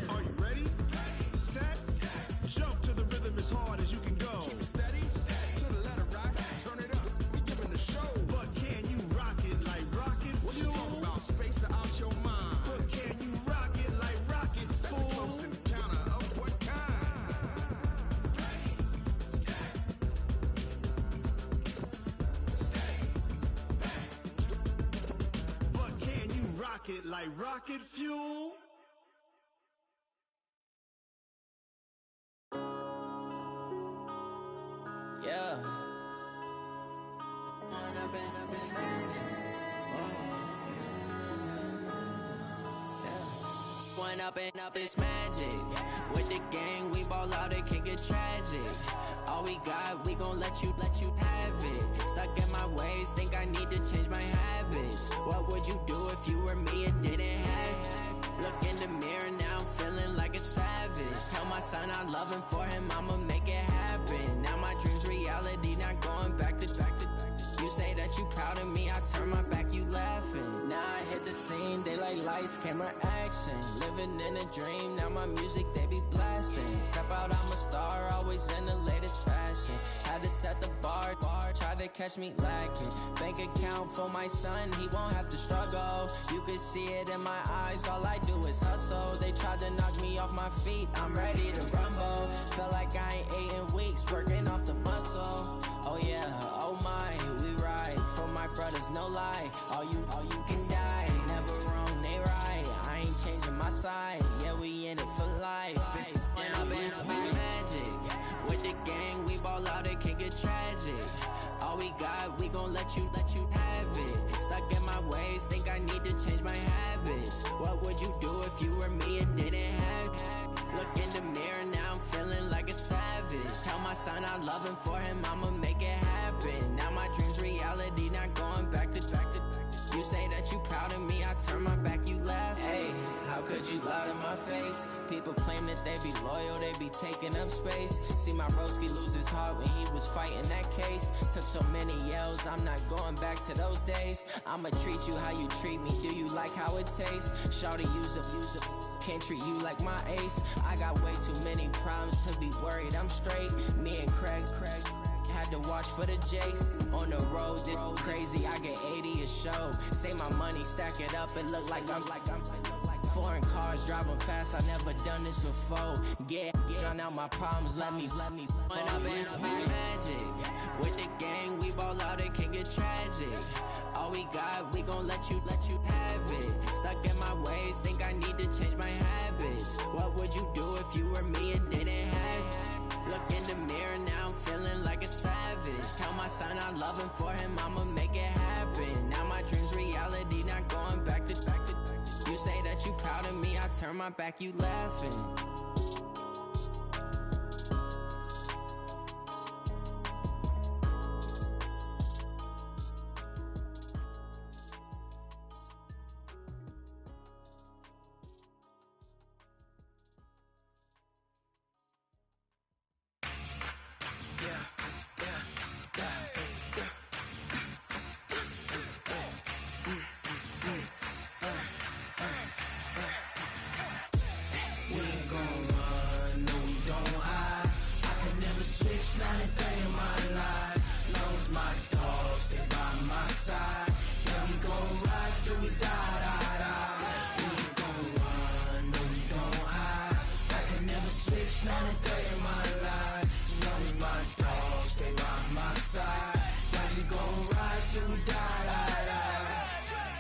Are you ready? Set. Jump to the rhythm as hard as you can go. Keep it steady. To the letter rock. Turn it up. We giving the show. But can you rock it like rocket fuel? What you talking about? Space or out your mind? But can you rock it like rockets, fool? That's a close encounter of what kind? Ready, set, steady, back. But can you rock it like rocket fuel? Yeah. When I've been up this magic. When up and up this magic. With the gang, we ball out, it can get tragic. All we got, we gon' let you have it. Stuck in my ways, think I need to change my habits. What would you do if you were me and didn't have it? Look in the mirror, now I'm feeling like a savage. Tell my son I love him, for him I'ma make it happen. Now my dream's reality, not going back to. You say that you proud of me, I turn my back, you laughing. Now I hit the scene, they like lights, camera, action. Living in a dream, now my music, they be blasting. Step out, I'm a star, always in the latest fashion. Had to set the bar, try to catch me lacking. Bank account for my son, he won't have to struggle. You can see it in my eyes, all I do is hustle. They tried to knock me off my feet, I'm ready to rumble. Feel like I ain't ate in weeks, working off the muscle. Oh yeah, oh my, we ride for my brothers, no lie. All you can die, never wrong, they right. I ain't changing my side, yeah, we in it for life. When I've been up, it's magic. With the gang, we ball out, it can get tragic. All we got, we gon' let you have it. Stuck in my ways, think I need to change my habits. What would you do if you were me and didn't have it? Look in the mirror, now I'm feeling like a savage. Tell my son I love him, for him I'ma make it happen. Now my dream's reality, not going back to. You say that you proud of me, I turn my back, you laugh. Hey, how could but you lied in my face. People claim that they be loyal, they be taking up space. See my broski lose his heart when he was fighting that case. Took so many yells, I'm not going back to those days. I'ma treat you how you treat me, do you like how it tastes? Shawty use a, can't treat you like my ace. I got way too many problems to be worried, I'm straight. Me and Craig had to watch for the Jakes. On the road, it's crazy, I get 80 a show. Say my money, stack it up, it look like I'm foreign cars, driving fast, I never done this before. Drown out my problems, let me When up in it's magic. With the gang, we ball out, it can get tragic. All we got, we gon' let you have it. Stuck in my ways, think I need to change my habits. What would you do if you were me and didn't have it? Look in the mirror, now I'm feeling like a savage. Tell my son I love him, for him I'ma make it happen. Now my dream's reality, not going back to. You say that you proud of me, I turn my back, you laughing.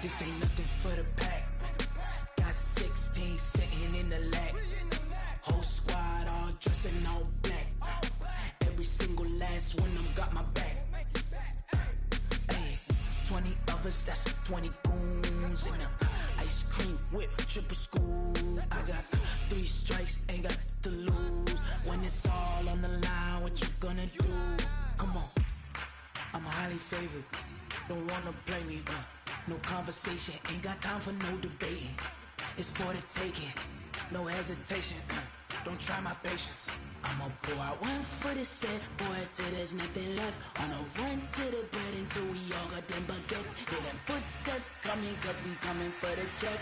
This ain't nothing for the pack. Got 16 sitting in the lap. Whole squad all dressing all black. Every single last one of them got my back. Hey, 20 of us, that's 20 goons in them. Ice cream whip, triple school. I got 3 strikes, ain't got to lose. When it's all on the line, what you gonna do? Come on, I'm highly favored. Don't wanna play me, no conversation, ain't got time for no debating. It's for the taking, no hesitation. Don't try my patience. I'ma pour out one for the set, boy, till there's nothing left. On a run to the bread until we all got them baguettes. Hear them footsteps coming, cause we coming for the check.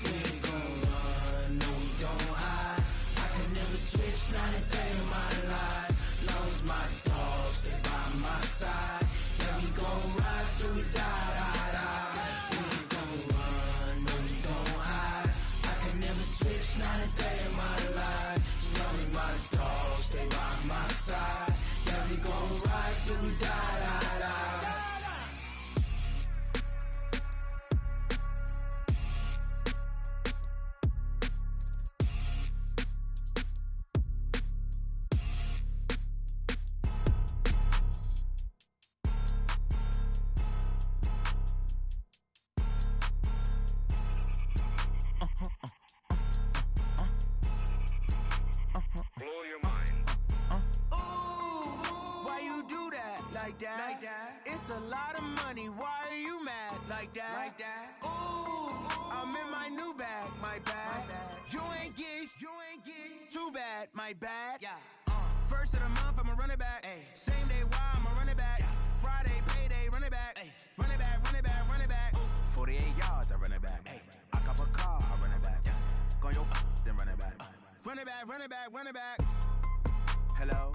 We ain't gon' run, no we don't hide. I could never switch, not a day in my life. Long as my dogs, they by my side. Yeah, we gon' ride till we die. We ain't gon' run, no we don't hide. I could never switch, not a day in my life. As long as my dogs, they by my side. Yeah, we gon' ride till we die. Like that. It's a lot of money. Why are you mad like that? Ooh, I'm in my new bag, my bad. You ain't get too bad, my bad. Yeah. First of the month, I'ma run it back. Ay. Same day, why I'ma run it back. Yeah. Friday, payday, run it back. Ay. Run it back, run it back, run it back. 48 yards, I run it back. Ay. I cop a car, I run it back. Yeah. Go yo, then run it back. Run it back, run it back, run it back. Hello?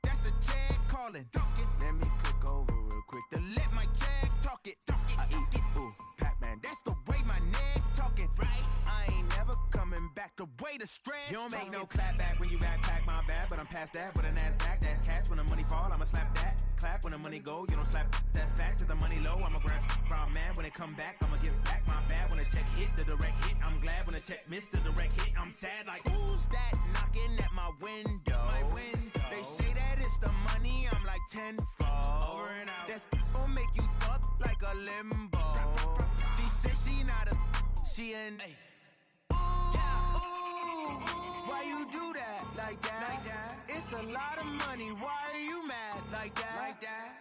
That's the check calling. Let me click over real quick to let my check talk it. I eat it, ooh, Pac-Man, that's the way my neck talking. Right? I ain't never coming back the way the stress. You don't make no clap back when you backpack, my bad, but I'm past that. With a NASDAQ, that's cash. When the money fall, I'ma slap that. Clap when the money go, you don't slap. That's facts. If the money low, I'ma grab brown man. When it come back, I'ma give back my bad. When the check hit, the direct hit, I'm glad. When the check missed, the direct hit, I'm sad. Like, who's that knocking at my window? My window. They say that it's the money, I'm like tenfold. Over and out. That's gon' make you up like a limbo. She said she not a, she an. Ooh, yeah. Ooh, why you do that like that? It's a lot of money, why are you mad like that?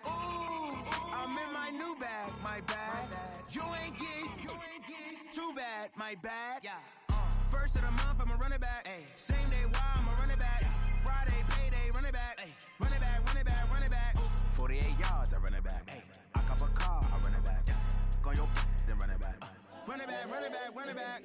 Ooh, I'm in my new bag, my bad. You ain't get my bag. Yeah. First of the month, I'ma run it back. Ay. Same day, why I'ma run it back. Friday, payday, run it back. Ay. Run it back, run it back, run it back. 48 yards, I run it back. Ay. I cop a car, I run it back. Go your then run it back. Run it back, run it back, run it back.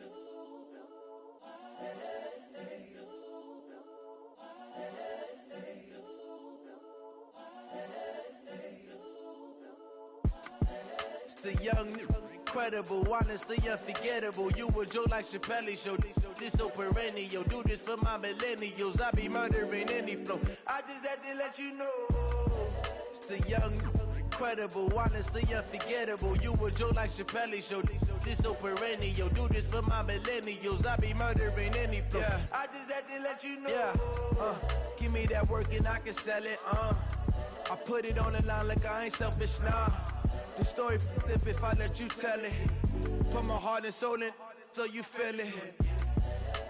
It's the young, incredible, honestly unforgettable. You a Joe like Chappelle show. This so perennial. Do this for my millennials. I be murdering any flow. I just had to let you know. It's the young, incredible, honestly unforgettable. You a Joe like Chappelle show. This so perennial. Do this for my millennials. I be murdering any flow. Yeah. I just had to let you know. Yeah. Give me that work and I can sell it. I put it on the line like I ain't selfish, nah. The story flip if I let you tell it. Put my heart and soul in so you feel it.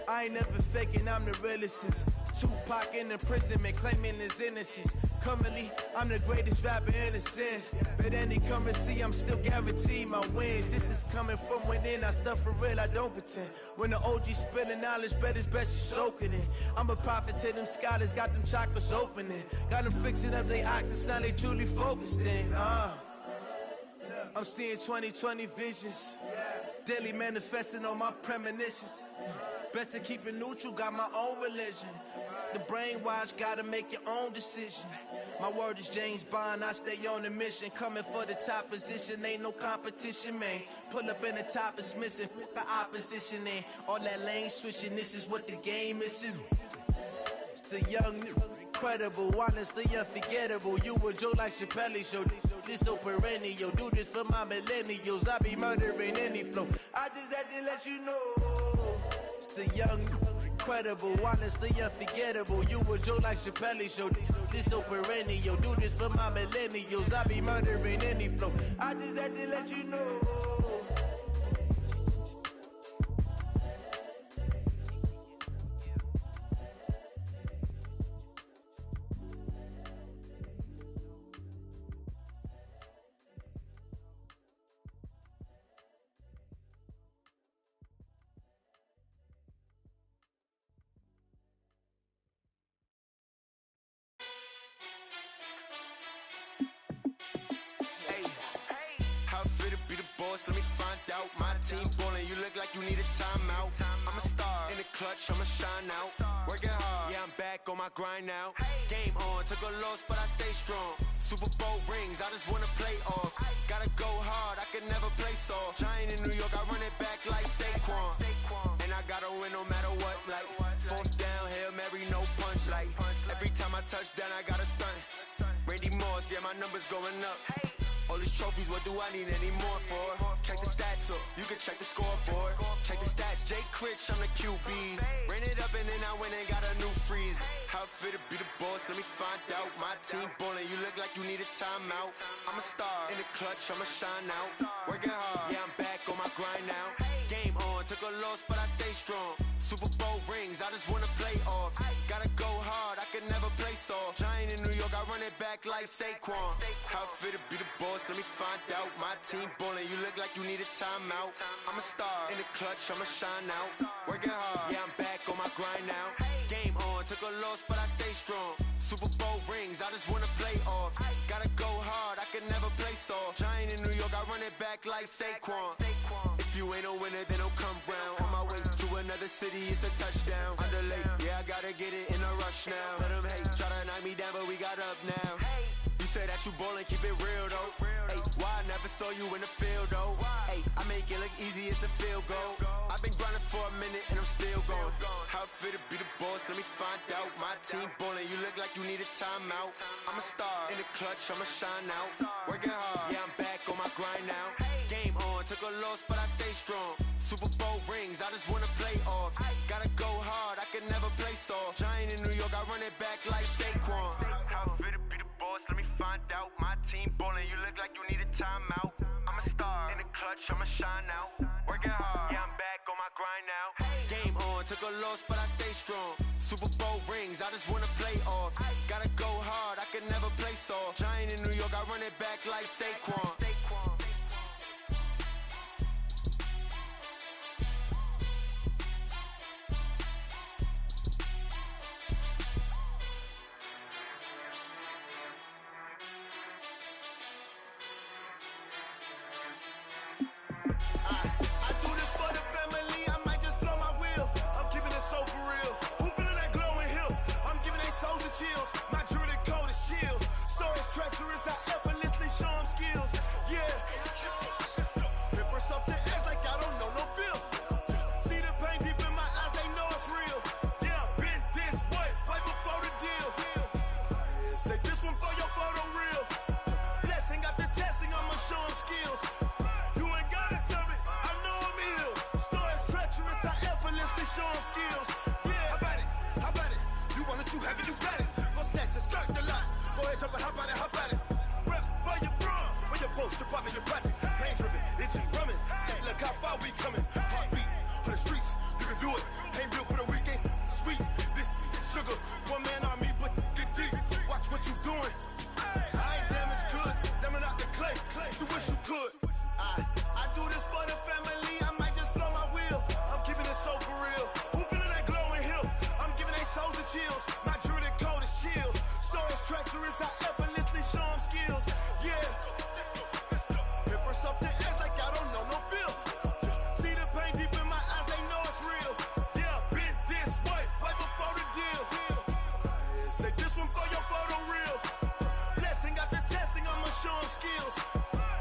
I ain't never faking, I'm the realest since Tupac in imprisonment, claiming his innocence. Currently, I'm the greatest rapper in a sense. But any currency, I'm still guaranteed my wins. This is coming from within, I stuff for real, I don't pretend. When the OG spilling knowledge, bet it's best you soak it in. I'm a prophet to them scholars, got them chakras opening. Got them fixing up they octaves, now they truly focused in. I'm seeing 2020 visions. Daily manifesting on my premonitions. Best to keep it neutral, got my own religion. The brainwash, gotta make your own decision. My word is James Bond, I stay on the mission. Coming for the top position, ain't no competition, man. Pull up in the top, it's missing, the opposition in. All that lane switching, this is what the game is in. It's the young, incredible, honestly unforgettable. You a Joe like Chappelle show. This so perennial. Do this for my millennials. I be murdering any flow. I just had to let you know. It's the young, incredible, honestly unforgettable. You a Joe like Chappelle show. This so perennial. Do this for my millennials. I be murdering any flow. I just had to let you know. Let me find out. My team ballin', you look like you need a timeout. I'm a star in the clutch, I'ma shine out. Working hard, yeah, I'm back on my grind now. Game on, took a loss, but I stay strong. Super Bowl rings, I just wanna play off. Gotta go hard, I can never play soft. Giant in New York, I run it back like Saquon. And I gotta win no matter what, like fourth down, Hail Mary, no punch. Like every time I touch down, I gotta stunt. Randy Moss, yeah, my numbers going up. All these trophies, what do I need any more for? Check the stats up, you can check the scoreboard. Check the stats, Jay Critch, I'm the QB. Ran it up and then I went and got a new freeze. How fit to be the boss, let me find out. My team ballin', you look like you need a timeout. I'm a star in the clutch, I'ma shine out. Working hard, yeah, I'm back on my grind now. Game on, took a loss, but I stay strong. Super Bowl rings, I just wanna play off. Gotta go hard, I can never play soft. Giant in New York, I run it back like Saquon. How fit to be the boss, let me find out. My team ballin', you look like you need a timeout. I'm a star in the clutch, I'ma shine out. Working hard, yeah, I'm back on my grind now. Game on, took a loss, but I stay strong. Super Bowl rings, I just wanna play off. Gotta go hard, I can never play soft. Giant in New York, I run it back like Saquon. If you ain't a winner, then don't come round. On my way to another city, it's a touchdown. Underlay, yeah, I gotta get it in a rush now. Let them hate, try to knock me down, but we got up now. You say that you ballin', keep it real though. Hey, why I never saw you in the field though? Hey, I make it look easy, it's a field goal. I've been grinding for a minute and I'm still going. How fit to be the boss, let me find out. My team ballin', you look like you need a timeout. I'm a star in the clutch, I'ma shine out. Working hard, yeah, I'm back on my grind now. Game on, took a loss, but I stay strong. Super Bowl rings, I just wanna play off. Gotta go hard, I can never play soft. Giant in New York, I run it back like Saquon. How fit to be the boss, let me find out. My team ballin', you look like you need a timeout. I'm a star in the clutch, I'ma shine out. Working hard, yeah, I'm back on my grind now. Game on, took a loss, but I stay strong. Super Bowl rings, I just wanna play off. Gotta go hard, I can never play soft. Giant in New York, I run it back like Saquon. I do this for the family, I might just blow my wheel. I'm keeping it so for real. Who feeling that glowing hill? I'm giving they souls the chills. My jewelry code is chill. Stories treacherous, I effortlessly show them skills. Yeah. Paper stuff the edge like I don't know no feel. See the pain deep in my eyes, they know it's real. Yeah, been this way, right before the deal. Say this one for your photo real. Blessing after testing, I'ma show them skills. You ain't gotta tell me, I know I'm ill. Stories treacherous, I effortlessly show them skills. Yeah, how about it? How about it? You want it, you have it, you got it. Go snatch it, skirt the lot. Go ahead, jump it, how about it? How about it? Rep for your brum, for your post, your pop, and your projects. Pain driven, itching, drumming. Look how far we coming. Heartbeat on the streets, you can do it. Ain't built for the weekend. Sweet, this sugar, one man army, but get deep. Watch what you doing. I ain't damaged goods, damn out the clay. You wish you could. I do this for the family, I might just blow my wheel. I'm keeping it so for real. Who feeling that glowing hill? I'm giving they souls the chills. My jewelry code is chill. Stories treacherous, I effortlessly show them skills. Yeah. Paper stuff the edge like I don't know no feel. See the pain deep in my eyes, they know it's real. Yeah, been this way, right before the deal. Say this one for your photo real. Blessing after testing, I'ma show them skills.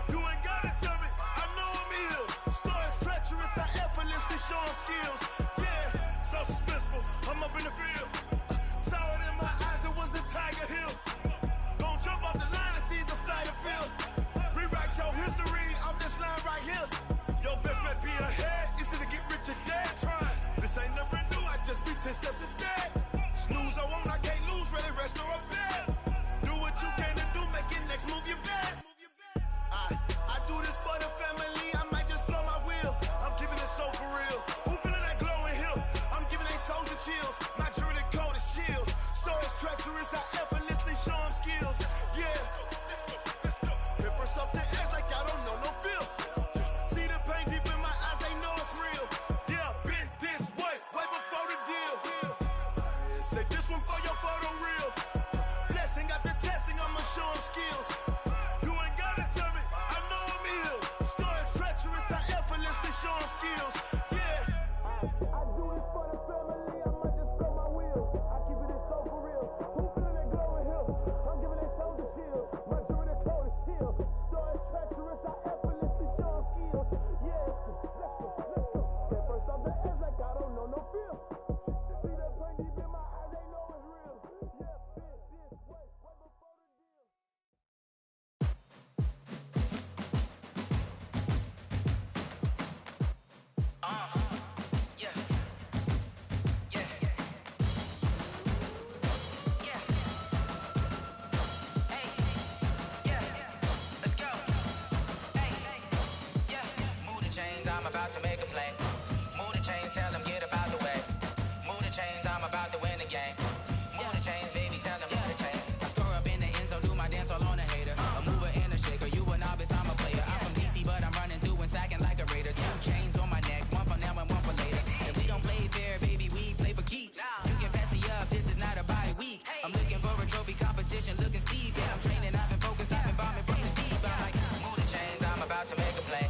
You ain't gotta tell me, I know I'm ill. Stories treacherous, I effortlessly show them skills. Yeah, so suspenseful, I'm up in the field. Saw it in my eyes, it was the Tiger Hill. Gon' jump off the line and see the flight of field. Rewrite your history off this line right here. Your best bet be ahead, easy to get rich or dead trying. This ain't never new, I just be 10 steps instead. Snooze I won't, I can't lose, ready, rest or up bed. Do what you can to do, make it next move your best. I do this for the family, I might just blow my wheel. I'm keeping it so for real. Who feeling that glowing hill? I'm giving they souls the chills. My jewelry code is chill. Stories treacherous, I effortlessly show them skills. Yeah. Paper stuff the edge like I don't know no feel. See the pain deep in my eyes, they know it's real. Yeah, been this way, right before the deal. Say this one for your photo real. Blessing after testing, I'ma show them skills. You ain't gotta tell me, I know I'm ill. Stories treacherous, I effortlessly show them skills. Yeah. I do this for the family, I might just blow my wheel. I keep it so for real. Who feeling that glowing hill? I'm giving they souls the chills. My jewelry code is chill. Stories treacherous, I effortlessly show them skills. Yeah, let's go. Get first off the edge like I don't know no feel. See that pain deep in my eyes, they know it's real. Yeah, been this way, right before the deal. I'm about to make a play. Move the chains, tell them get about the way. Move the chains, I'm about to win the game. Move the chains, baby, tell them move the chains. I score up in the end zone, do my dance all on a hater. A mover and a shaker, you a novice, I'm a player. I'm from DC, but I'm running through and sacking like a raider. 2 chains on my neck, one for now and one for later. And we don't play fair, baby, we play for keeps. You can pass me up, this is not a bye week. I'm looking for a trophy competition, looking steep. Yeah, I'm training, I've been focused, I've been bombing from the deep. I'm like, move the chains, I'm about to make a play.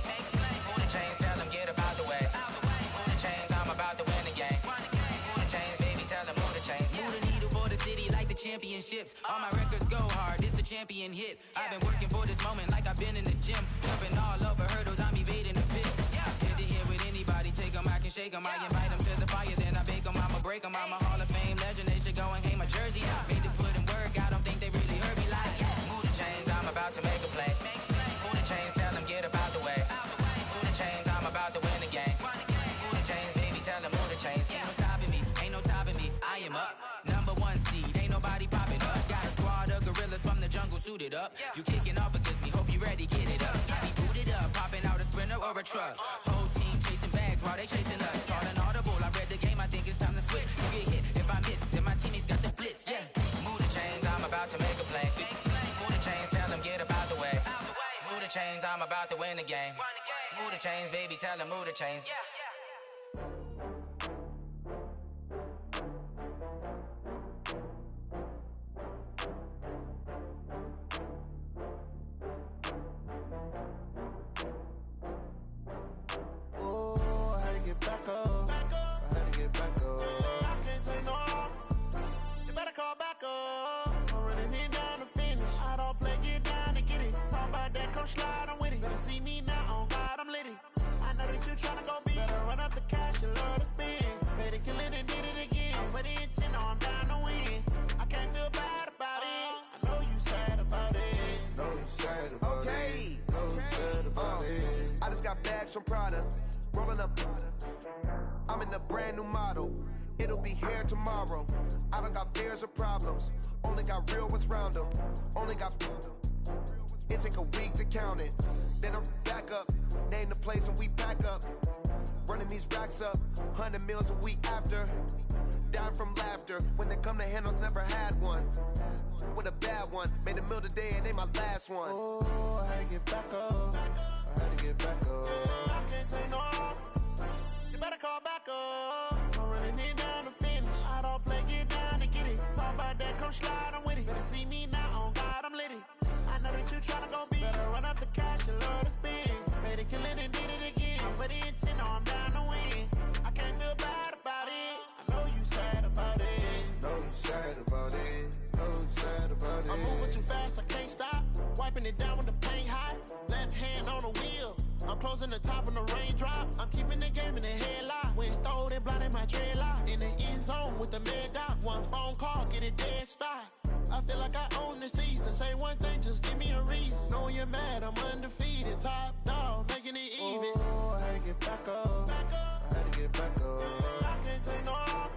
Move the chains, tell them get about the way. Move the chains, I'm about to win the game. Move the chains, baby, tell them move the chains. Move the needle for the city like the championships. All my records go hard, this a champion hit. I've been working for this moment like I've been in the gym. Jumping all over hurdles, I'm evading the pit. Hit to hit with anybody, take them, I can shake them. I invite them to the fire, then I bake them, I'ma break them. I'm a Hall of Fame legend, they should go and hang my jersey. Made to put in work, I don't think they really heard me like, move the chains, I'm about to make a play. Move the chains, tell them get about the way. Move the chains, I'm about to win the game. Move the chains, baby, tell them move the chains. Ain't no stopping me, ain't no topping me. I am up, number 1 seed, ain't nobody popping up. Got a squad of gorillas from the jungle suited up. You kicking off against me, hope you ready, get it up. I be booted up, popping out a sprinter or a truck. Whole team chasing bags while they chasing us. Calling audible, I read the game, I think it's time to switch. You get hit, if I miss, then my teammates got the blitz, yeah. Move the chains, I'm about to make a play. Move the chains, tell them get about the way. Move the chains, I'm about to win the game. Move the chains, baby, tell them move the chains. come slide, I'm with it. Better see me now, on God, I'm litty. I know that you tryna go big. Better run up the cash, you love to spend. Better kill it and did it again. I'm with the intent, no, I'm down to win. I can't feel bad about it. I know you sad about it. Know you sad about it. Know you sad about it. I just got bags from Prada. Rolling up. I'm in a brand new model. It'll be here tomorrow. I don't got fears or problems. Only got real ones round them. Only got. It take a week to count it. Then I'm back up. Name the place and we back up. Running these racks up. 100 meals a week after. Down from laughter. When they come to handles, never had one. With a bad one. Made a meal today and they my last one. Oh, I had to get back up. I had to get back up. I can't take no off. You better call back up. I'm running it down to finish. I don't play, get down to get it. Talk about that, come slide, I'm with it. Better see me now, on God, I'm litty. I know that you tryna go big. Better run up the cash, you love to spend. Better kill it and did it again. I'm with the intent, no, I'm down to win. I can't feel bad about it. I know you sad about it. Know you sad about it. Know you sad about it. I'm moving too fast, I can't stop. Wiping it down with the paint hot. Left hand on the wheel. I'm closing the top of the raindrop. I'm keeping the game in the headlock. When throwed and blinded my dreadlock. In the end zone with the mad dot. One phone call, get it dead stop. I feel like I own the season. Say one thing, just give me a reason. Knowing you're mad, I'm undefeated. Top dog, making it even. Oh, I had to get back up. I had to get back up. I can't take no off.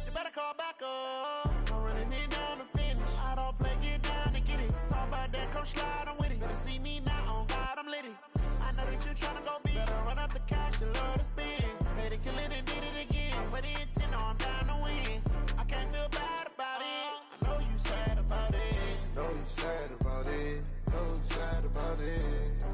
You better call back up. I'm running it down to finish. I don't play, get down to get it. Talk about that, come slide, I'm with it. Better see me now, on God, I'm litty. I know that you tryna go big. Better run up the cash, you love to spend. Better kill it and did it again. I'm with the intent, no, I'm down to win. I can't feel bad about it. I know you sad about it. Know you sad about it. Know you sad about it.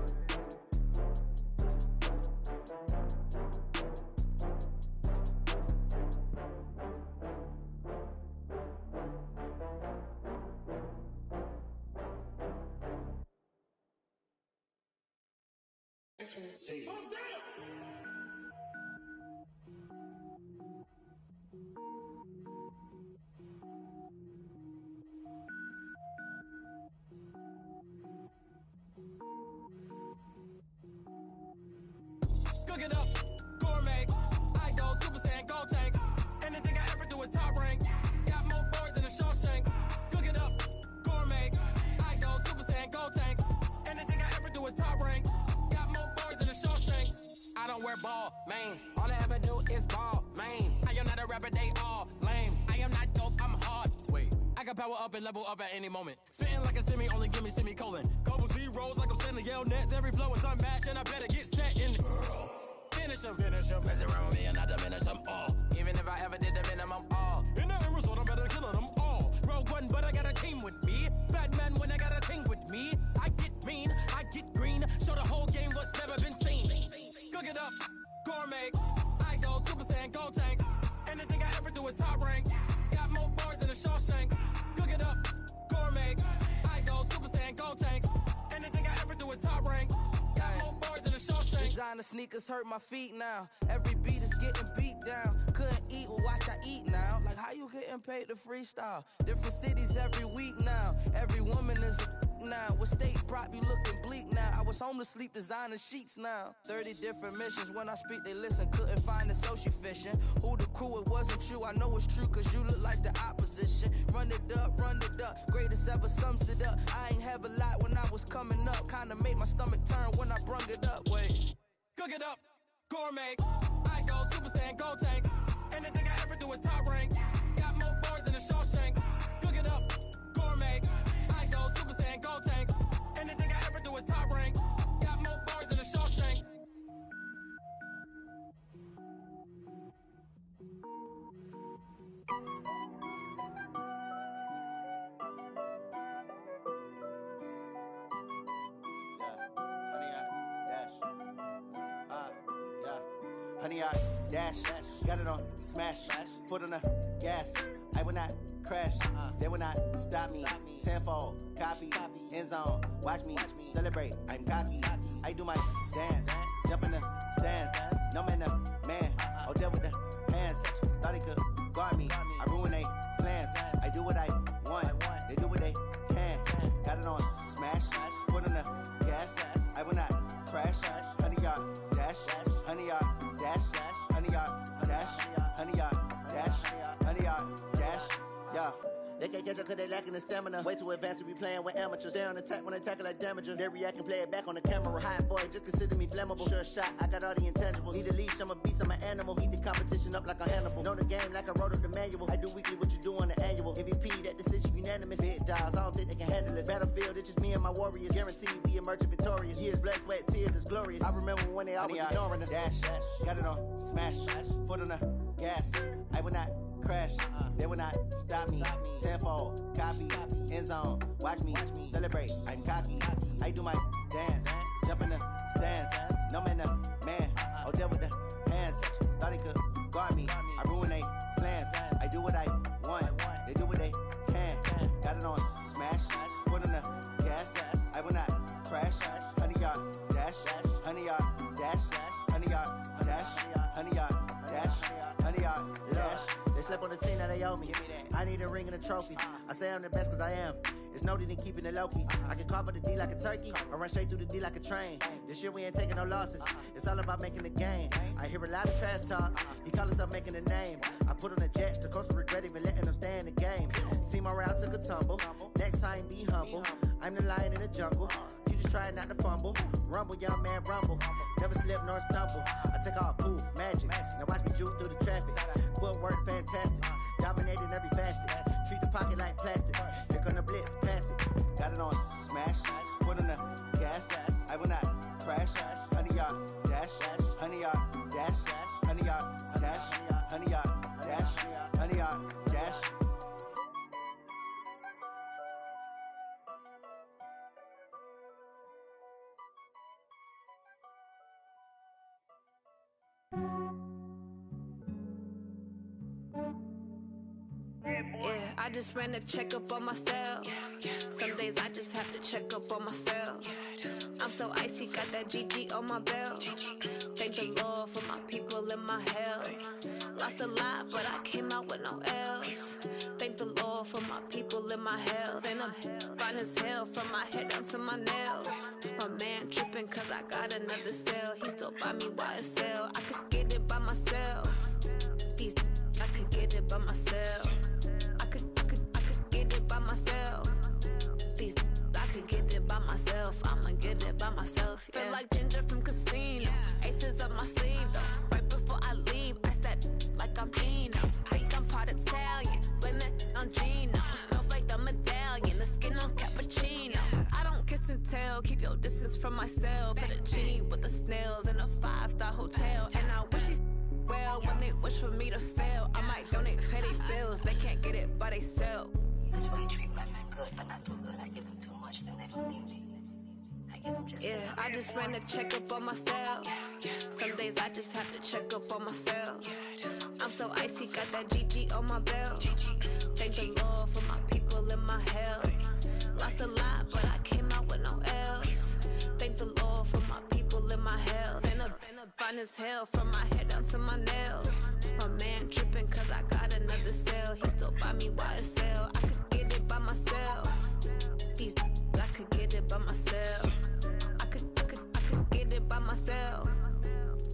Cook it up, gourmet. I go Super Saiyan, go tank. Anything I ever do is top rank. Got more boys than a Shawshank. Cook it up, gourmet. I go Super Saiyan, go tank. Anything I ever do is top rank. Got more boys than a Shawshank. I don't wear ball mains. All I ever do is ball main. I am not a rapper, they all lame. I am not dope, I'm hard. Wait, I can power up and level up at any moment. Spitting like a semi, only give me semicolon. Couple zeros like I'm sending yell nets. Every flow is unmatched and I better get set in. Finish them. Mess around with me and I diminish them all. Even if I ever did the minimum all. In the end result, I better kill them all. Rogue one, but I got a team with me. Batman when I got a thing with me. I get mean, I get green. Show the whole game what's never been seen. Cook it up, gourmet. I go Super Saiyan, go tank. Anything I ever do is top rank. Got more bars than a Shawshank. Cook it up, gourmet. I go Super Saiyan, go tank. Anything I ever do is top rank. Got more bars than a Shawshank. Designer sneakers hurt my feet now. Every beat is getting beat down. Couldn't eat, well watch I eat now. Like how you getting paid to freestyle? Different cities every week now. Every woman is a now. What state prop you looking bleak now? I was home to sleep designer sheets now. 30 different missions. When I speak they listen. Couldn't find it so she fishing. Who the crew, it wasn't you. I know it's true cause you look like the opposition. Run it up. Greatest ever sums it up. I ain't have a lot when I was coming up. Kinda made my stomach turn when I brung it up. Wait. Cook it up, gourmet. I go Super Saiyan, go tank. Anything I ever do is top rank. Got more bars than a Shawshank. Cook it up, gourmet. I go Super Saiyan, go tank. Anything I ever do is top rank. Got more bars than a Shawshank. Honey, I dash, got it on smash, foot on the gas. I will not crash, they will not stop me. Tenfold, copy, end zone, watch me celebrate. I'm cocky, I do my dance, jump in the stands. No man, the man, oh deal with the hands. Thought he could guard me, I ruin they plans. I do what I want, they do what they can. Got it on smash, foot on the gas. catch up cause they lacking the stamina. Way too advanced to be playing with amateurs. They on attack when they tackle like damager. They react and play it back on the camera. Hot boy, just consider me flammable. Sure shot, I got all the intangibles. Need a leash, I'm a beast, I'm an animal. Heat the competition up like a Hannibal. Know the game like I wrote up the manual. I do weekly what you do on the annual. MVP, that decision unanimous. Big dogs, I don't think they can handle it. Battlefield, it's just me and my warriors. Guaranteed we emerge victorious. Years, blood, sweat, tears is glorious. I remember when they always ignoring us. Dash, got it on, smash, foot on the gas. I will not crash, they will not stop me. Tenfold, copy, end zone, watch me celebrate. I'm cocky, I do my dance, jump in the stands. No man, man, oh there with the hands. Thought he could guard me, I ruin they plans. I do what I want, they do what they can. Got it on, smash, foot on the gas. I will not crash, 100-yard dash, 100-yard dash, 100-yard dash, 100-yard dash, 100-yard dash. They slept on the team, now they owe me. I need a ring and a trophy. I say I'm the best cause I am. It's noted in keeping it low-key. I can carve up the D like a turkey, or run straight through the D like a train. This year we ain't taking no losses. It's all about making the game. I hear a lot of trash talk. He call himself making a name. I put on the Jets, the coach will regret even letting them stay in the game. Team morale took a tumble. Next time be humble. I'm the lion in the jungle. You just try not to fumble. Rumble, young man, rumble. Never slip nor stumble. I take off, poof, magic. Now watch me juke through the traffic. Footwork fantastic. Dominating every facet. Treat the pocket like plastic. Here come the blitz, pass it. Got it on, smash. Foot on the gas. I will not crash. 100-yard dash. 100-yard dash. 100-yard dash. 100-yard dash. 100-yard dash. Yeah, I just ran a checkup on myself. Some days I just have to check up on myself. I'm so icy, got that GG on my belt. Thank the Lord for my people in my health. Lost a lot, but I came out with no else. Thank the Lord for my people in my health. And I'm fine as hell from my head down to my nails. My man tripping cause I got another cell. He still buy me YSL. I could get it by myself. These I could get it by myself. I could get it by myself. These I could get it by myself. I'ma get it by myself. Yeah. Feel like Ginger from Casino. Aces up my sleeve though. Right before I leave, I step like I'm Dino. Think I'm part Italian. Blame it on Gino. Smells like the medallion. The skin on cappuccino. I don't kiss and tell. Keep your distance from myself. Fettuccine with the snails in a 5-star hotel. And I wish he's well when they wish for me to fail. I might donate petty bills. They can't get it by themselves. That's why you treat women good, but not too good. I give them too much, then they don't need me. I give them just I just ran a checkup on myself. Some days I just have to check up on myself. I'm so icy, got that GG on my belt. Thank the Lord for my people in my health. Lost a lot, but I came out with no else. Thank the Lord for my people in my health. And I'm fine as hell from my head down to my nails. My man tripping cause I got another cell. He still buy me YSL. I could get it by myself. These I could get it by myself. I could get it by myself.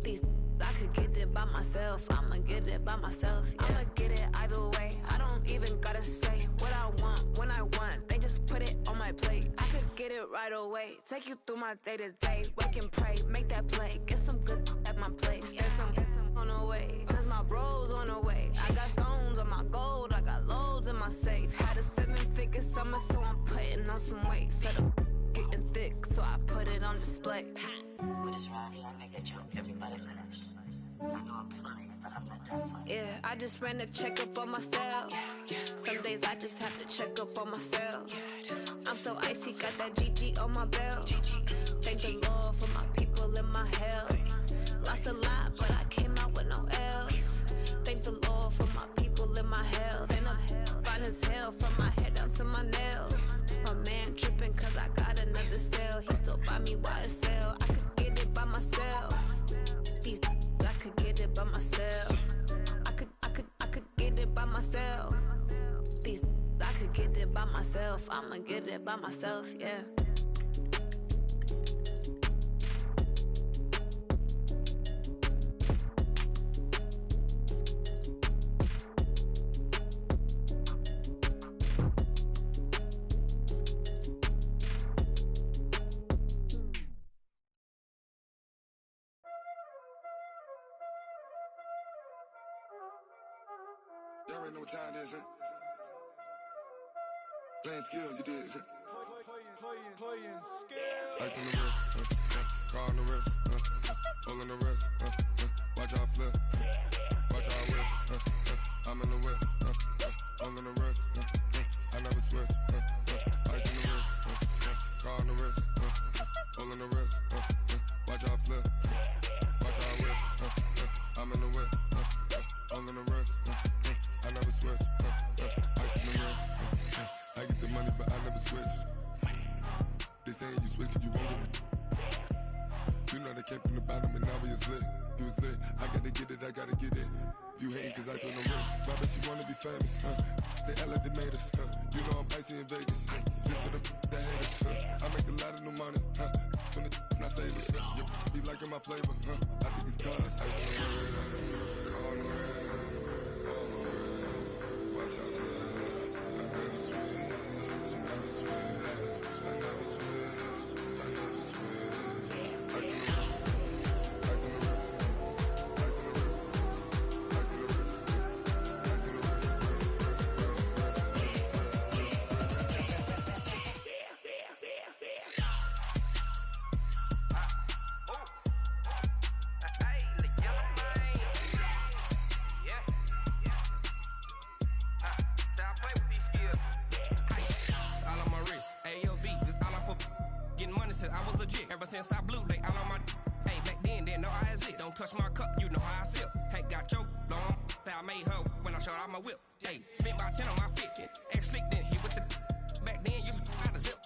These I could get it by myself. I'ma get it by myself. Yeah. I'ma get it either way. I don't even gotta say what I want when I want. They just put it on my plate. I could get it right away. Take you through my day to day. Wake and pray, make that play. Get some good at my place. There's some on the way. Cause my bros on the way. I got stones on my gold. I got loads in my safe. Had a 7-figure summer, so I'm putting on some weight. Set up getting thick, so I put it on display. But it's right, I make a joke, everybody laughs. I know I'm funny, but I'm not that funny. Yeah, I just ran a checkup on myself. Some days I just have to check up on myself. I'm so icy, got that GG on my belt. Thank the Lord for my people in my health. Lost a lot, but I came out with no else. Thank the Lord for my people in my health. And I'm fine as hell from my head down to my nails. My man tripping cause I got another cell. He still buy me YSL. I could get it by myself. These I could get it by myself. I could get it by myself. These I could get it by myself. I'ma get it by myself, yeah. Y'all already know what time it is, huh? Playing skills, you did. Playing skills. Ice on the wrist, car on the wrist, hole in the wrist, watch out flip, watch out whip, I'm in the whip, hole in the wrist, I never switch, ice on the wrist, car on the wrist, hole in the wrist, watch out flip, watch out whip, I'm in the whip, hole in the wrist, I never switch, ice on the wrist, I get the money but I never switch. They saying you switch cause you won't get it. You know they came from the bottom and now we is lit. You was lit, I gotta get it, I gotta get it. You hating cause ice on the wrist. Why bet you wanna be famous, They act like they made us, You know I'm icy in Vegas, Just for the haters, I make a lot of new money, When it's not savers, You be liking my flavor, I think it's cause ice on the wrist, car on the wrist, all on the wrist. Watch out for this, I never switch, I never switch. I never switch, I never switch. Ice in the wrist, ice in the wrist, ice in the wrist, ice in the wrist, ice in the wrist, I was legit. Ever since I blew, they all on my hey, back then, didn't know I exist. Don't touch my cup, you know how I sip. Hey, got your long, say I made her when I showed out my whip. Hey, spent about 10 on my 50. Ex-slick, then hit with the back then, used to out the zip.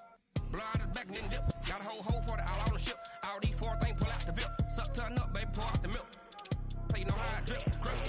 Blow out the back, then dip. Got a whole party all on the ship. All these 4 things pull out the VIP. Suck, turn up, baby, pour out the milk. So you know how I drip. Crush.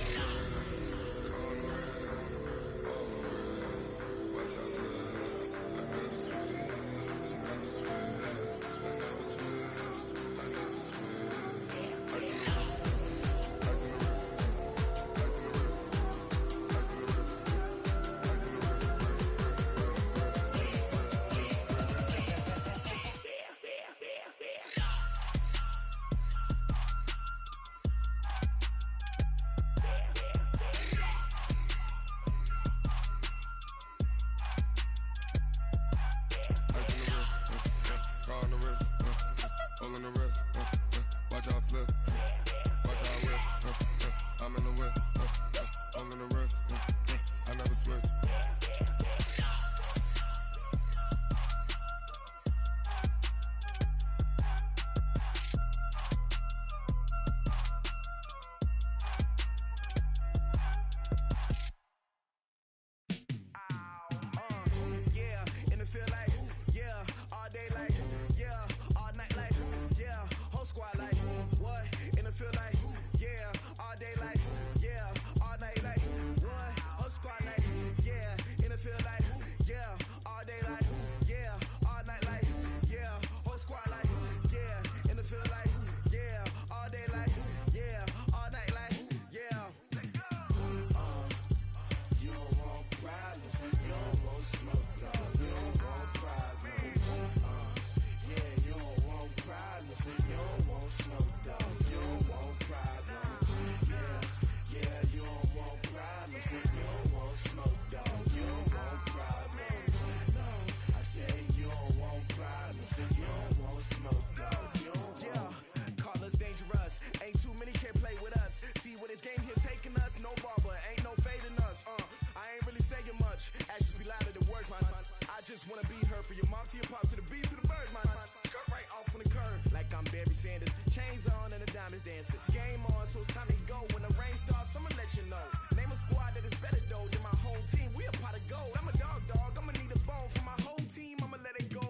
just wanna be her. For your mom to your pops to the beat to the birds, man. Cut right off on the curb like I'm Barry Sanders. Chains on and the diamonds dancing. Game on, so it's time to go. When the rain starts, I'ma let you know. Name a squad that is better though than my whole team. We a pot of gold. I'm a dog. I'ma need a bone for my whole team. I'ma let it go